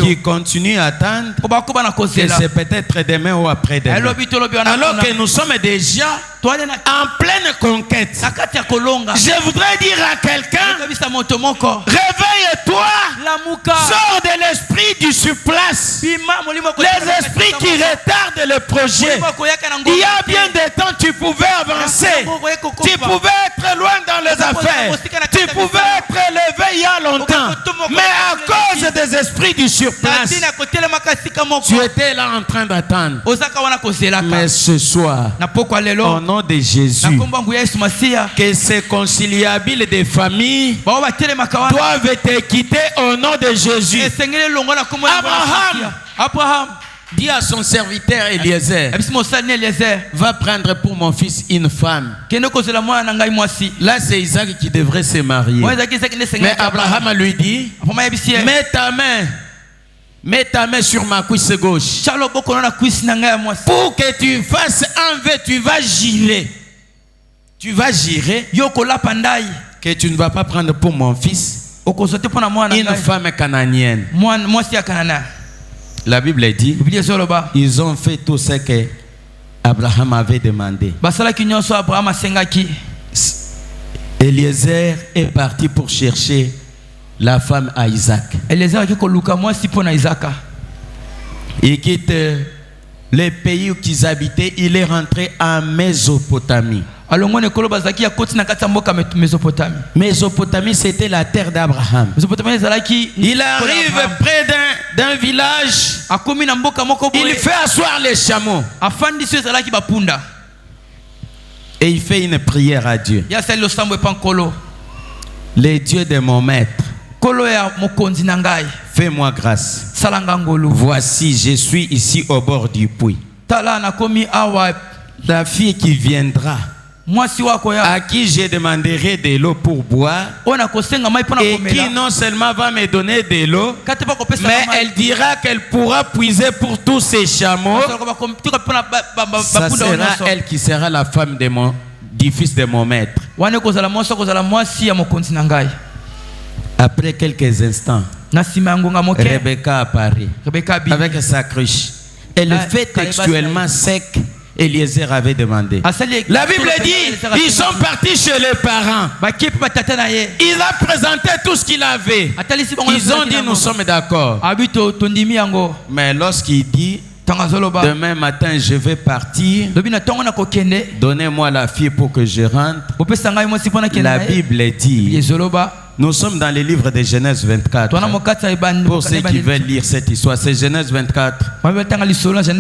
qui continuent à attendre que c'est peut-être demain ou après-demain. Alors que nous sommes des gens en pleine conquête. conquête. Je voudrais dire à quelqu'un, réveille-toi, sors de l'esprit du surplace, les esprits qui retardent le projet. Il y a bien des temps tu pouvais avancer, tu pouvais être loin dans les affaires, tu pouvais être élevé il y a longtemps, mais à cause des esprits du surplace, tu étais là en train d'attendre. Mais ce soir, au nom de Jésus, que ces conciliables des familles doivent être quittés au nom de Jésus. Abraham dit à son serviteur Eliezer, va prendre pour mon fils une femme. Là c'est Isaac qui devrait se marier. Mais Abraham lui dit, mets ta main sur ma cuisse gauche. Pour que tu fasses un vœu, tu vas girer. Tu vas girer que tu ne vas pas prendre pour mon fils une femme cananéenne. La Bible dit, ils ont fait tout ce que Abraham avait demandé. Eliezer est parti pour chercher la femme à Isaac. Il quitte les pays où ils habitaient, il est rentré en Mésopotamie. Mésopotamie, c'était la terre d'Abraham. Il arrive près d'un village. Il fait asseoir les chameaux. Et il fait une prière à Dieu. Le Dieu de mon maître, fais-moi grâce. Voici, je suis ici au bord du puits. La fille qui viendra, à qui je demanderai de l'eau pour boire, et qui non seulement va me donner de l'eau, mais elle dira qu'elle pourra puiser pour tous ses chameaux. Ça sera elle qui sera la femme du fils de mon maître. Après quelques instants, Rebecca apparaît avec sa cruche. Elle fait textuellement ce qu'Eliezer avait demandé. La Bible dit, ils sont partis chez les parents. Il a présenté tout ce qu'il avait. Ils ont dit, nous sommes d'accord. Mais lorsqu'il dit, demain matin je vais partir, donnez-moi la fille pour que je rentre, la Bible dit, nous sommes dans le livre de Genèse 24. Pour ceux qui veulent lire cette histoire, c'est Genèse 24.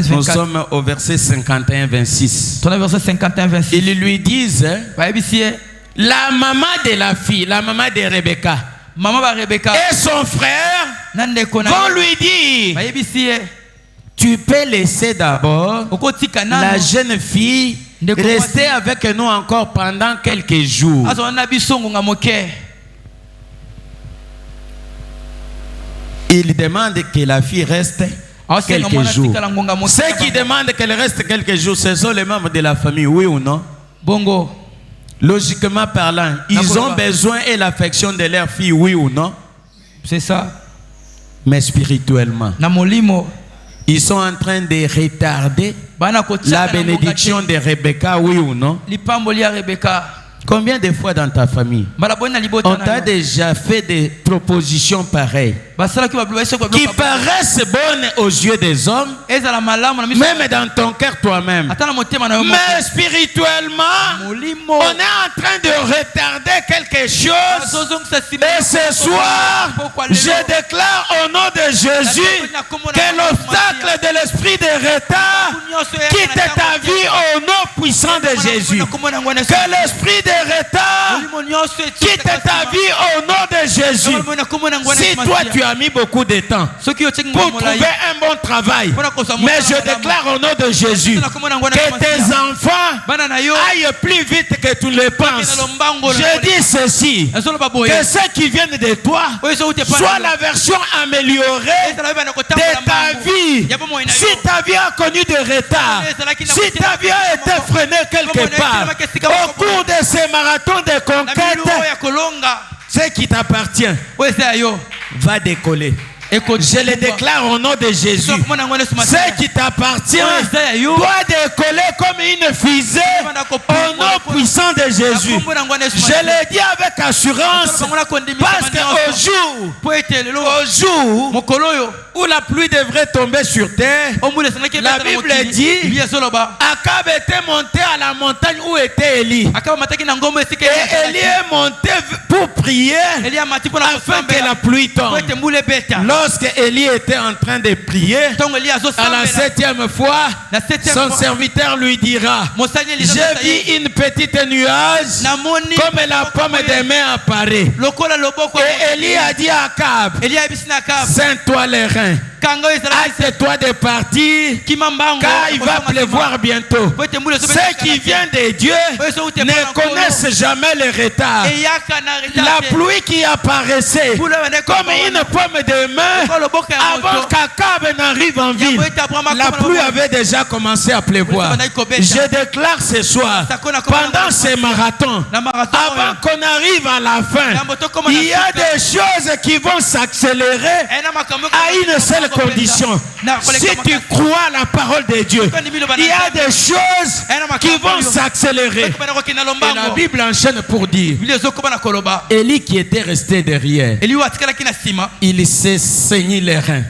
Nous sommes au verset 51-26. Ils lui disent, la maman de la fille, la maman de Rebecca, et son frère vont lui dire, tu peux laisser d'abord la jeune fille rester avec nous encore pendant quelques jours. Il demande que la fille reste quelques jours. Ceux qui demandent qu'elle reste quelques jours, ce sont les membres de la famille, oui ou non? Bongo. Logiquement parlant, ils ont besoin et l'affection de leur fille, oui ou non? C'est ça. Mais spirituellement, ils sont en train de retarder la bénédiction de Rebecca, oui ou non? Combien de fois dans ta famille on t'a déjà fait des propositions pareilles qui paraissent bonnes aux yeux des hommes, même dans ton cœur toi-même, mais spirituellement on est en train de retarder quelque chose. Et ce soir je déclare au nom de Jésus que l'obstacle de l'esprit de retard quitte ta vie au nom puissant de Jésus. Que l'esprit de retard quitte ta vie au nom de Jésus. Si toi tu as mis beaucoup de temps pour trouver un bon travail, mais je déclare au nom de Jésus que tes enfants aillent plus vite que tu le penses. Je dis ceci, que ceux qui viennent de toi soient la version améliorée de ta vie. Si ta vie a connu de retard, si ta vie a été freinée quelque part au cours de ces marathons de conquête, ce qui t'appartient va décoller. Je le déclare au nom de Jésus. Ce qui t'appartient doit décoller comme une fusée au nom puissant de Jésus. Je le dis avec assurance parce qu'au jour où la pluie devrait tomber sur terre, la Bible dit Akab était monté à la montagne où était Élie. Et Élie est monté pour prier afin que la pluie tombe. Lorsque Élie était en train de prier, à la 7e fois, son serviteur lui dira j'ai vu une petite nuage comme la pomme de main apparaît. Et Élie a dit à Akab ceins-toi les reins, hâte-toi de partir car il va pleuvoir bientôt. Ceux qui viennent de Dieu ne connaissent jamais le retard. La pluie qui apparaissait comme une pomme de main avant qu'Akab n'arrive en ville, la pluie avait déjà commencé à pleuvoir. Je déclare ce soir, pendant ce marathon, avant qu'on arrive à la fin, il y a des choses qui vont s'accélérer à une seule condition. Si tu crois à la parole de Dieu, il y a des choses qui vont s'accélérer. Et la Bible enchaîne pour dire Élie qui était resté derrière, il s'est saigné les reins.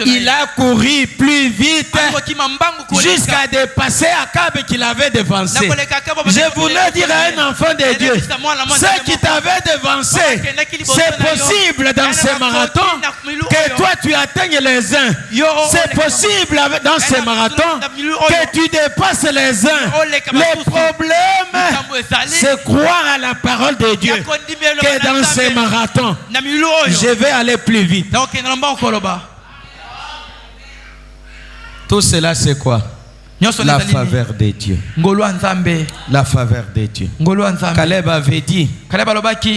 Il a couru plus vite jusqu'à dépasser Akab qu'il avait devancé. Je voulais dire à un enfant de Dieu, ce qui t'avait devancé, c'est possible dans ce marathon que toi tu atteignes les uns. C'est possible dans ce marathon que tu dépasses les uns. Le problème, c'est croire à la parole de Dieu que dans ce marathon, je vais aller plus vite. Tout cela c'est quoi? La faveur de Dieu. La faveur de Dieu. Caleb avait dit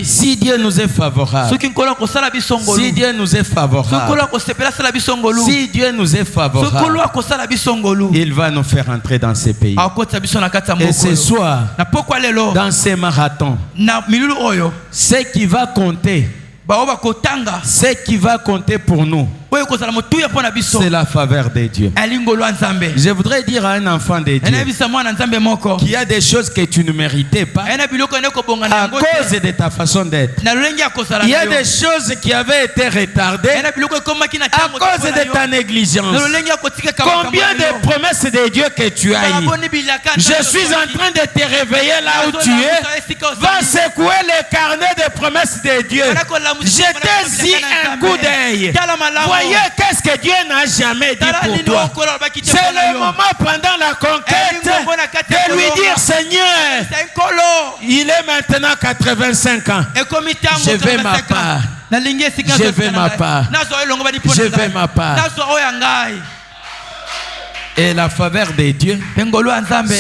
si Dieu nous est favorable, si Dieu nous est favorable, si Dieu nous est favorable, il va nous faire entrer dans ces pays. Et ce soir, dans ces marathons, ce qui va compter, ce qui va compter pour nous, c'est la faveur de Dieu. Je voudrais dire à un enfant de Dieu qu'il y a des choses que tu ne méritais pas à cause de ta façon d'être. Il y a des choses qui avaient été retardées à cause de ta négligence. Combien de promesses de Dieu que tu as eues? Je suis en train de te réveiller là où tu es. Va secouer les carnets de promesses de Dieu. Jetez-y un coup d'œil. Voyez qu'est-ce que Dieu n'a jamais dit pour toi. C'est le moment pendant la conquête de lui dire Seigneur, il est maintenant 85 ans. Je vais ma part. Je vais ma part. Je vais ma part. Et la faveur de Dieu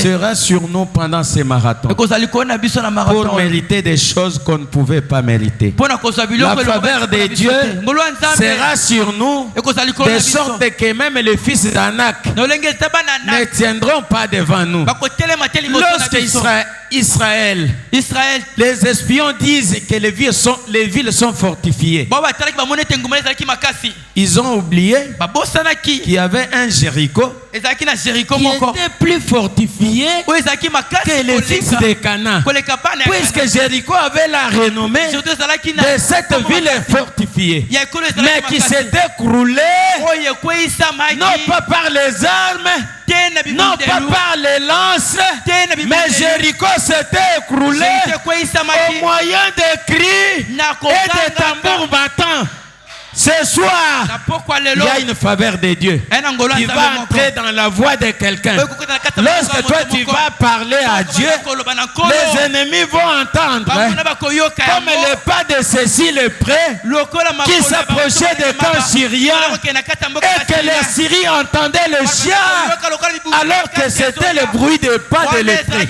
sera sur nous pendant ces marathons pour mériter des choses qu'on ne pouvait pas mériter. La faveur de Dieu sera sur nous de sorte que même les fils d'Anak ne tiendront pas devant nous. Lorsque Israël, les espions disent que les villes sont fortifiées, ils ont oublié qu'il y avait un Jéricho qui était plus fortifié que les fils de Canaan, puisque Jéricho avait la renommée de cette ville fortifiée, mais qui s'est écroulée non pas par les armes, non pas par les lances, mais Jéricho s'était écroulé au moyen de cris et de tambours battants. Ce soir, il y a une faveur de Dieu qui va entrer dans la voix de quelqu'un. Lorsque toi tu vas parler à Dieu, les ennemis vont entendre comme le pas de Cécile le pré qui s'approchait des camps syriens et que les Syriens entendaient le chien alors que c'était le bruit des pas de l'épée.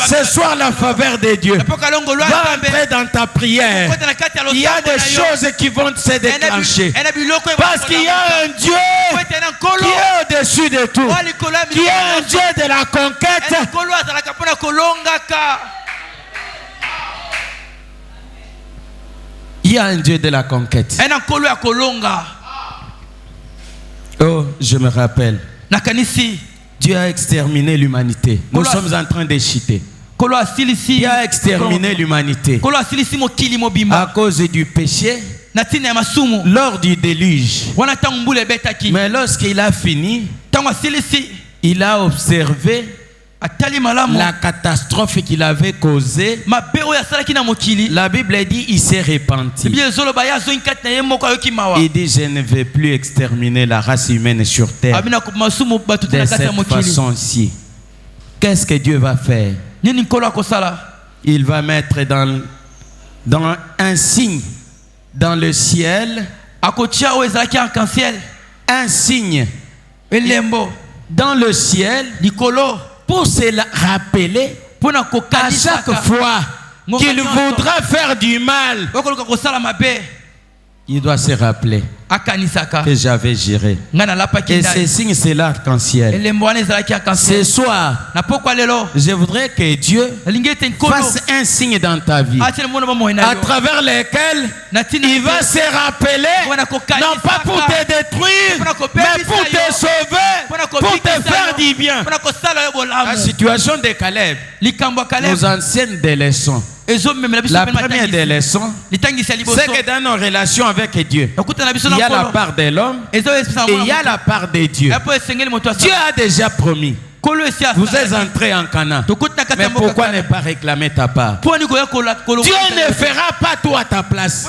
Ce soir, la faveur de Dieu va entrer dans ta prière. Il y a des choses qui vont se déclencher. Parce qu'il y a un Dieu qui est au-dessus de tout, qui est un Dieu de la conquête. Il y a un Dieu de la conquête. Oh, je me rappelle. Dieu a exterminé l'humanité. Nous sommes en train de chuter. Dieu a exterminé l'humanité à cause du péché lors du déluge. Mais lorsqu'il a fini, il a observé la catastrophe qu'il avait causée. La Bible dit il s'est repenti. Il dit je ne vais plus exterminer la race humaine sur terre de cette façon-ci. Qu'est-ce que Dieu va faire? Il va mettre dans un signe dans le ciel, un signe dans le ciel pour se rappeler à chaque fois qu'il voudra faire du mal. Il doit se rappeler que j'avais géré. Et ce signe, c'est l'arc-en-ciel. Ce soir, je voudrais que Dieu fasse un signe dans ta vie à travers lequel il va se rappeler, non pas pour te détruire, mais pour te sauver, pour te faire du bien. La situation de Caleb nous enseigne des leçons. La première des leçons, c'est que dans nos relations avec Dieu, il y a la part de l'homme et il y a la part de Dieu. Dieu a déjà promis. Vous êtes entrés en Canaan. Mais pourquoi ne pas réclamer ta part? Dieu ne fera pas tout à ta place.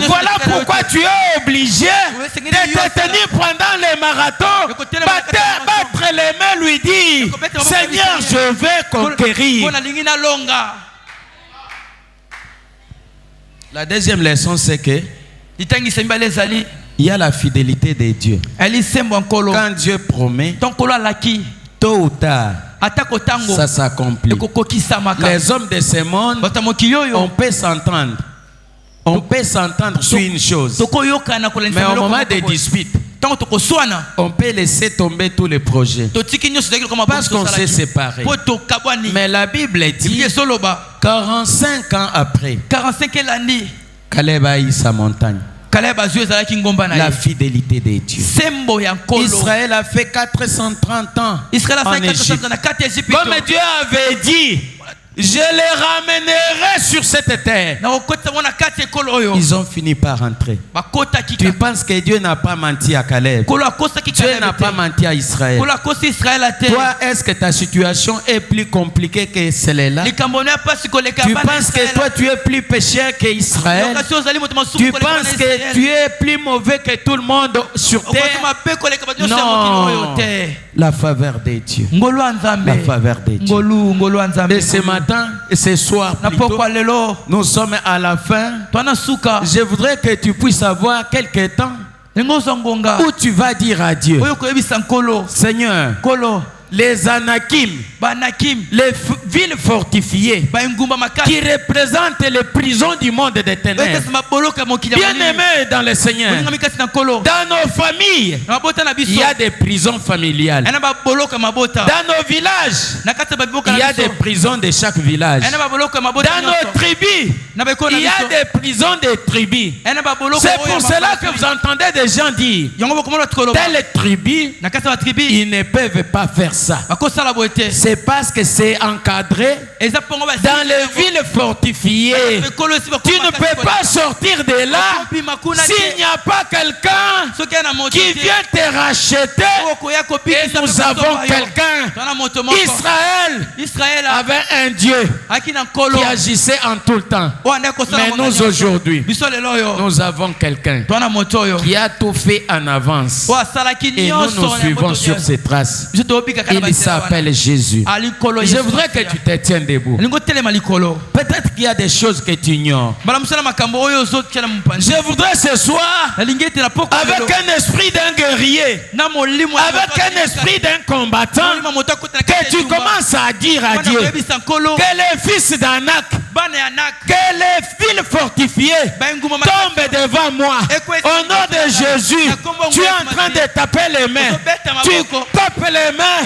Voilà pourquoi tu es obligé de te tenir pendant les marathons, battre les mains, lui dire Seigneur, je vais conquérir. La deuxième leçon, c'est que il y a la fidélité de Dieu. Quand Dieu promet, tôt ou tard, ça s'accomplit. Les hommes de ce monde, on peut s'entendre. On peut s'entendre sur une chose. Mais au moment des disputes, on peut laisser tomber tous les projets parce qu'on s'est séparés. Mais la Bible dit 45 ans après, Caleb a eu sa montagne. La fidélité de Dieu. Israël a fait 430 ans en Égypte. Comme Dieu avait dit, je les ramènerai sur cette terre. Ils ont fini par rentrer. Tu penses que Dieu n'a pas menti à Caleb? Dieu n'a pas menti à Israël. Toi, est-ce que ta situation est plus compliquée que celle-là? Tu penses que toi tu es plus pécheur qu'Israël? Tu penses que tu es plus mauvais que tout le monde sur terre? Non. La faveur de Dieu. La faveur de Dieu. Et ce matin, et ce soir plutôt, nous sommes à la fin. Je voudrais que tu puisses avoir quelques temps où tu vas dire à Dieu, Seigneur, les Anakim, les villes fortifiées qui représentent les prisons du monde des ténèbres. Bien-aimés dans le Seigneur, dans nos familles, il y a des prisons familiales. Dans nos villages, il y a des prisons de chaque village. Dans nos tribus, il y a des prisons de tribus. C'est pour cela que vous entendez des gens dire, telle tribu, ils ne peuvent pas faire ça. C'est parce que c'est encadré dans les villes fortifiées. Tu ne peux pas sortir de là s'il n'y a pas quelqu'un qui vient te racheter. Et nous avons quelqu'un. Israël avait un Dieu qui agissait en tout le temps. Mais nous aujourd'hui, nous avons quelqu'un qui a tout fait en avance. Et nous suivons sur ses traces. Il s'appelle Jésus. Je voudrais que tu te tiennes debout. Peut-être qu'il y a des choses que tu ignores. Je voudrais ce soir, avec un esprit d'un guerrier, avec un esprit d'un combattant, que tu commences à dire à Dieu que les fils d'Anak, que les villes fortifiées tombent devant moi. Au nom de Jésus, tu es en train de taper les mains. Tu tapes les mains.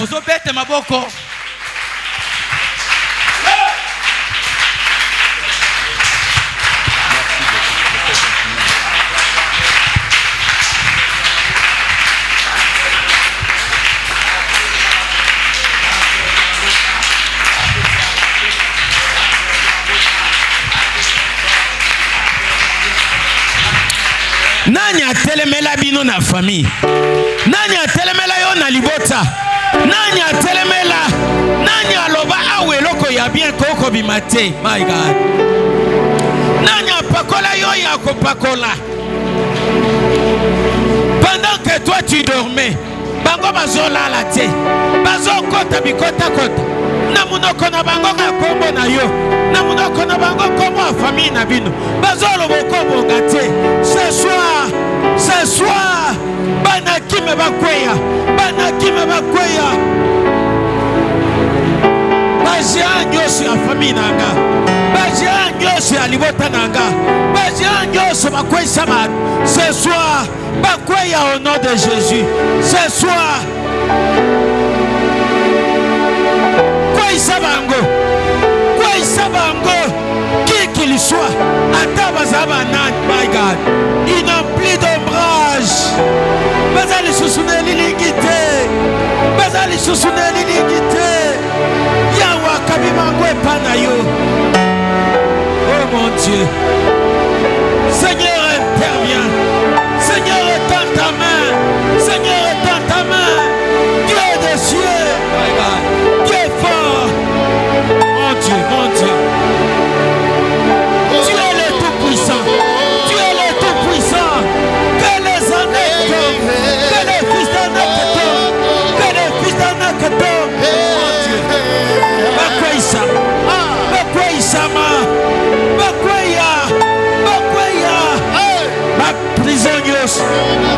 Nani atelemela bino na famille? Nani atelemela yo na libota? Nani atelemela? Nani aloba awe loko ya bien koko bimate? My God. Nani apakola yo ya kopakola? Pendant que toi tu dormais, bango bazola la te. Bazo kota bikota kota. Na munoko na bango ka kombo na yo. Na munoko na bango kombo a famille na bino. Bazo lobo kombo ngate. Ce soir, bana kime bakweya. Bana kime bakweya. Bajia nyoso ya famille nanga. Bajia nyoso ya libota nanga. Bajia nyoso bakweya sama. Ce soir, bakweya au nom de Jésus. Ce soir, quoi sabango, qui qu'il soit, Atabazabanan, my God, ils n'ont plus d'ombrage. Bazali sousouné l'iniquité, Bazali sousouné l'iniquité, Yawa Kabimangwe Panayo. Oh mon Dieu, Seigneur intervient, Seigneur étend ta main, Seigneur étend ta main, Dieu des cieux, my God, Dieu fort, mon Dieu, mon Dieu. Tu es le tout-puissant, tu es le tout-puissant. Que les années tombent, que les fils d'Anak tombent, que les fils d'Anak tombent, mon Dieu. Bakweïsa, Bakweïsama,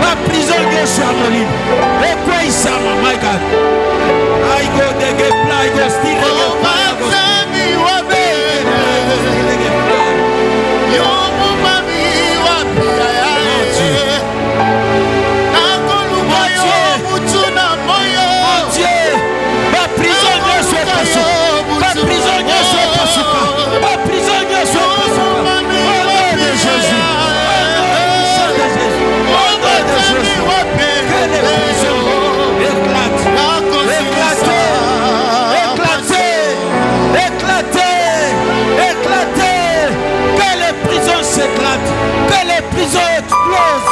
ma prisonniers à Moline. Bakweïsama, my God. I go de Gepla, I go still de Gepla. Que les prisons explosent.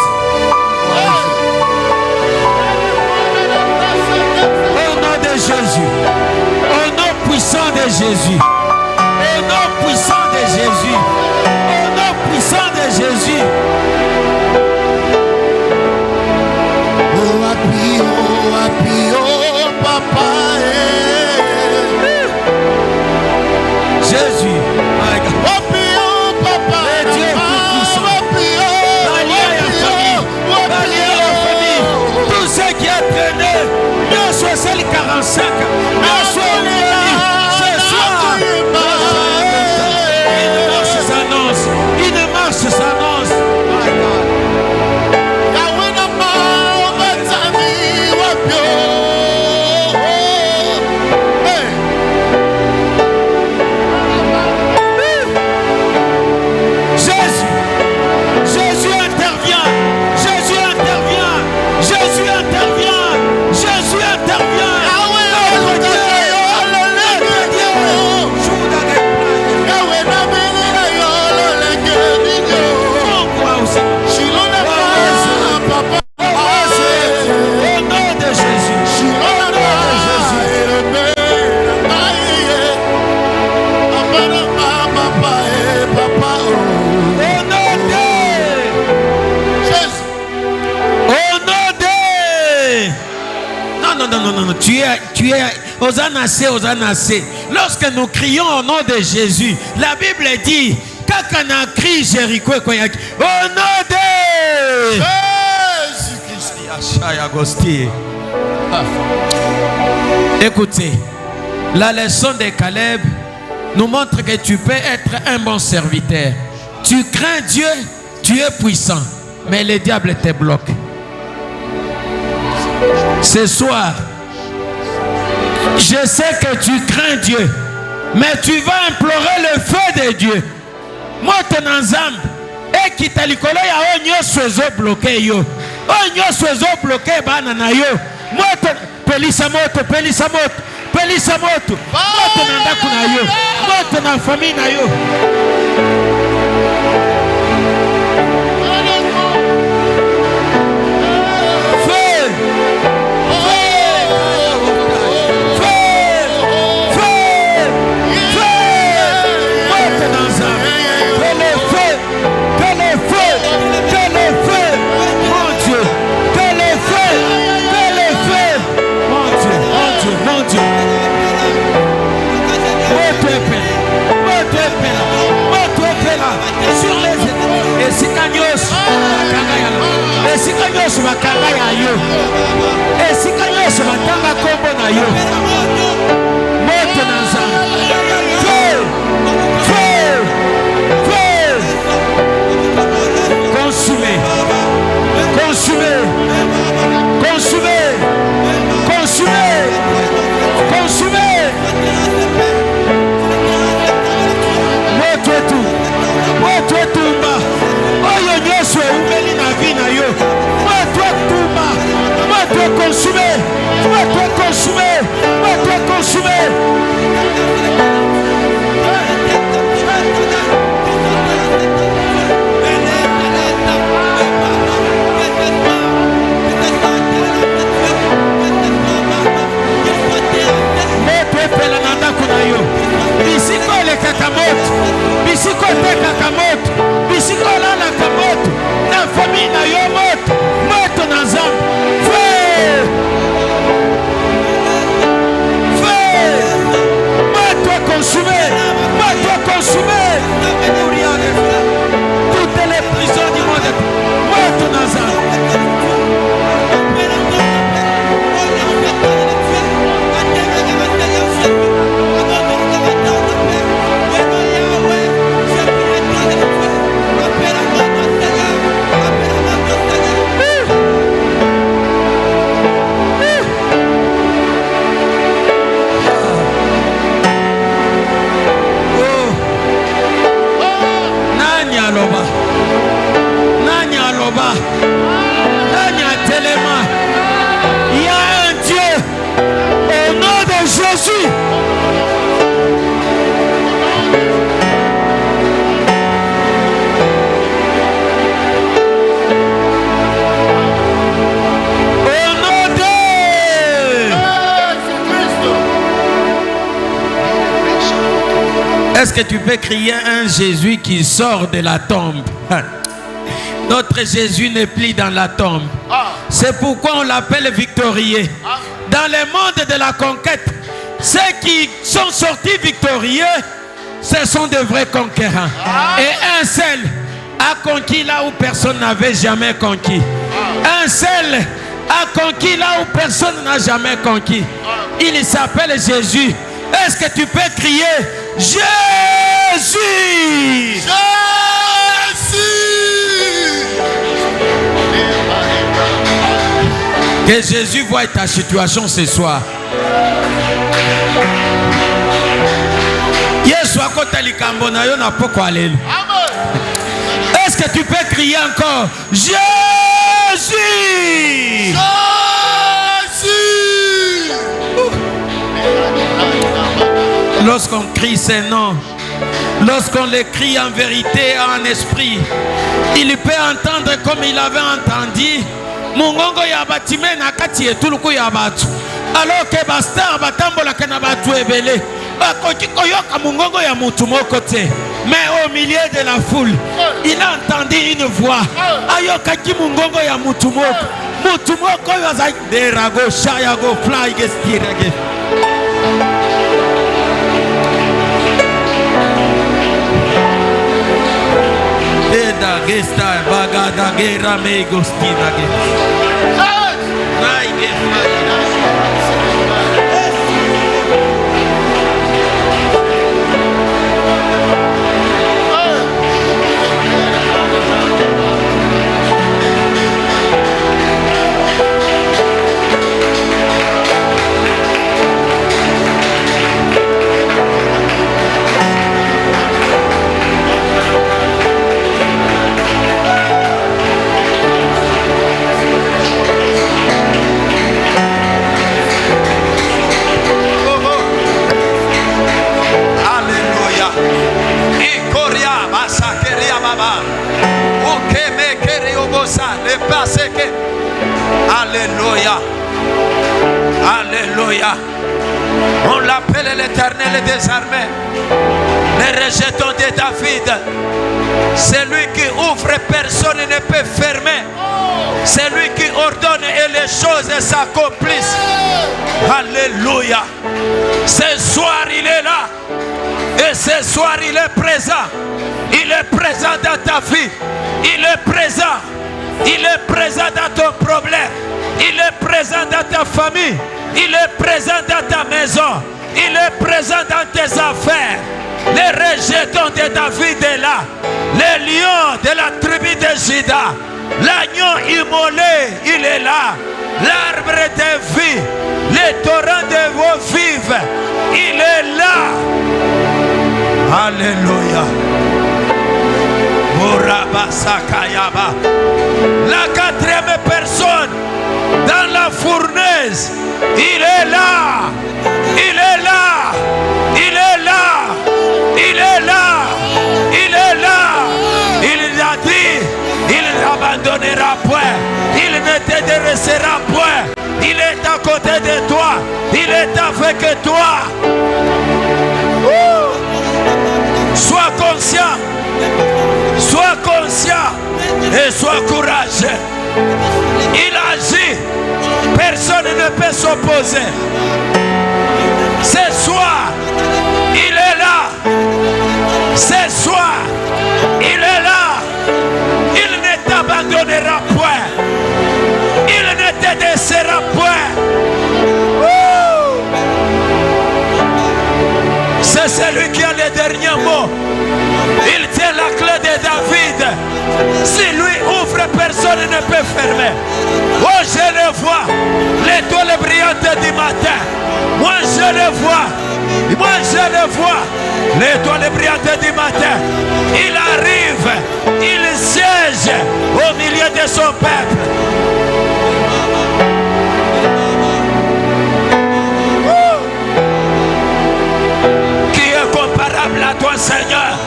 Au nom de Jésus, au nom puissant de Jésus, au nom puissant de Jésus, au nom puissant de Jésus. Oh happy, oh papa. Jésus, my God. Celle 45, ce soir, une marche s'annonce. Jésus intervient, Jésus intervient, Jésus intervient, Jésus intervient. Non, tu es Osanassé. Lorsque nous crions au nom de Jésus, la Bible dit Kakana crie Jéricho au nom de Jésus-Christ. Écoutez, la leçon de Caleb nous montre que tu peux être un bon serviteur. Tu crains Dieu, tu es puissant, mais le diable te bloque. Ce soir, je sais que tu crains Dieu, mais tu vas implorer le feu de Dieu. Moi, ton ensemble, et qui t'a likolo ya onyo sozo bloqué yo, onyo sozo bloqué banana yo. Moi, pelisa moto, moto nanda kuna yo, moto na famille na yo. nyonso bakanga yango esika nyonso bakanga ya yo esika nyonso batanga kombo na yo moto na nzambe consumé consumé consumé consumé consumé moto etumba oyo nyonso eumeli na vi na yo moto etumba moto ekonsumé moto ekonsumé moto ekonsumé epela na ndako na yo bisiko elekaka moto bisiko etekaka moto bisiko olalaka moto na famille na yo moto moto na nzambe moto consumé moto consumé toutes les prisons du monde moto na nzambe nani atelema il y a un Dieu au nom de Jésus au nom de est-ce que tu peux crier un Jésus qui sort de la tombe? Notre Jésus n'est plus dans la tombe. C'est pourquoi on l'appelle victorieux. Dans le monde de la conquête, ceux qui sont sortis victorieux, ce sont de vrais conquérants. Et un seul a conquis là où personne n'avait jamais conquis. Un seul a conquis là où personne n'a jamais conquis. Il s'appelle Jésus. Est-ce que tu peux crier Jésus? Que Jésus voie ta situation ce soir. Est-ce que tu peux crier encore Jésus? Lorsqu'on crie ces noms, lorsqu'on les crie en vérité, en esprit, il peut entendre comme il avait entendu. Mungongo ya batime na kati etuluku ya batu alors que bastar batambola kana batu ebele bakoki koyoka mungongo ya mutu moko te mais au milieu de la foule il a entendu une voix ayoka ki mungongo ya mutu moko yo za de rago shaya go fly gestirage Eda gesta bagada gera me gostina ge. Alléluia. Alléluia. On l'appelle l'Éternel des armées. Le rejeton de David. C'est lui qui ouvre, personne ne peut fermer. C'est lui qui ordonne et les choses s'accomplissent. Alléluia. Ce soir il est là. Et ce soir il est présent. Il Il est présent dans ta vie. Il est présent. Il est présent dans ton problème. Il est présent dans ta famille. Il est présent dans ta maison. Il est présent dans tes affaires. Les rejetons de David est là. Les lions de la tribu de Juda. L'agneau immolé, il est là. L'arbre de vie, les torrents de vos vives, il est là. Alléluia. La quatrième personne dans la fournaise, il est là. Il est là. Il est là. Il est là. Il est là. Il a dit, il n'abandonnera point. Il ne te délaissera point. Il est à côté de toi. Il est avec toi. Sois conscient. Sois conscient et sois courageux. Il agit. Personne ne peut s'opposer. Ce soir, il est là. Ce soir, il est là. Il ne t'abandonnera point. Il ne te délaissera point. C'est celui qui a le dernier mot. Il tient la clé de David. Si lui ouvre, personne ne peut fermer. Oh, je le vois. L'étoile brillante du matin. Moi, je le vois. Moi, je le vois. L'étoile brillante du matin. Il arrive. Il siège au milieu de son peuple. À toi, Seigneur,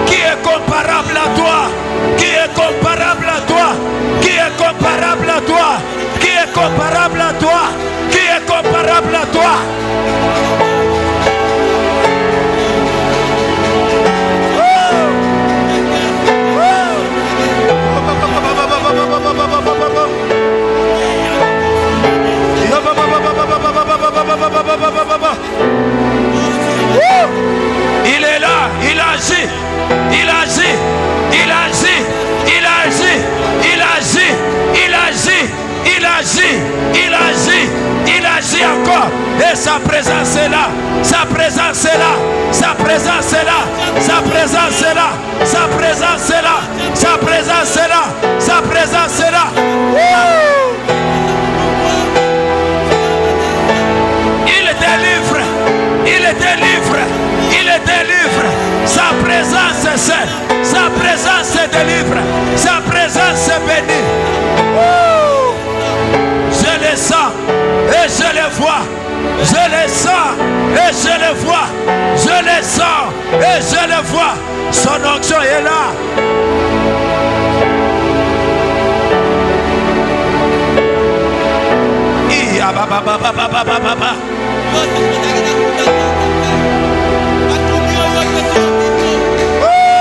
qui est comparable à toi, qui est comparable à toi, qui est comparable à toi, qui est comparable à toi, qui est comparable à toi. Il est là, il agit, il agit, il agit, il agit, il agit, il agit, il agit, il agit, il agit encore. Et sa présence est là, sa présence est là, sa présence est là, sa présence est là, sa présence est là, sa présence est là, sa présence est là. Il délivre, il délivre, il délivre. Sa présence est saine, sa présence délivre, sa présence bénit. Je le sens et je le vois. Je le sens et je le vois. Je le sens et je le vois. Son onction est là.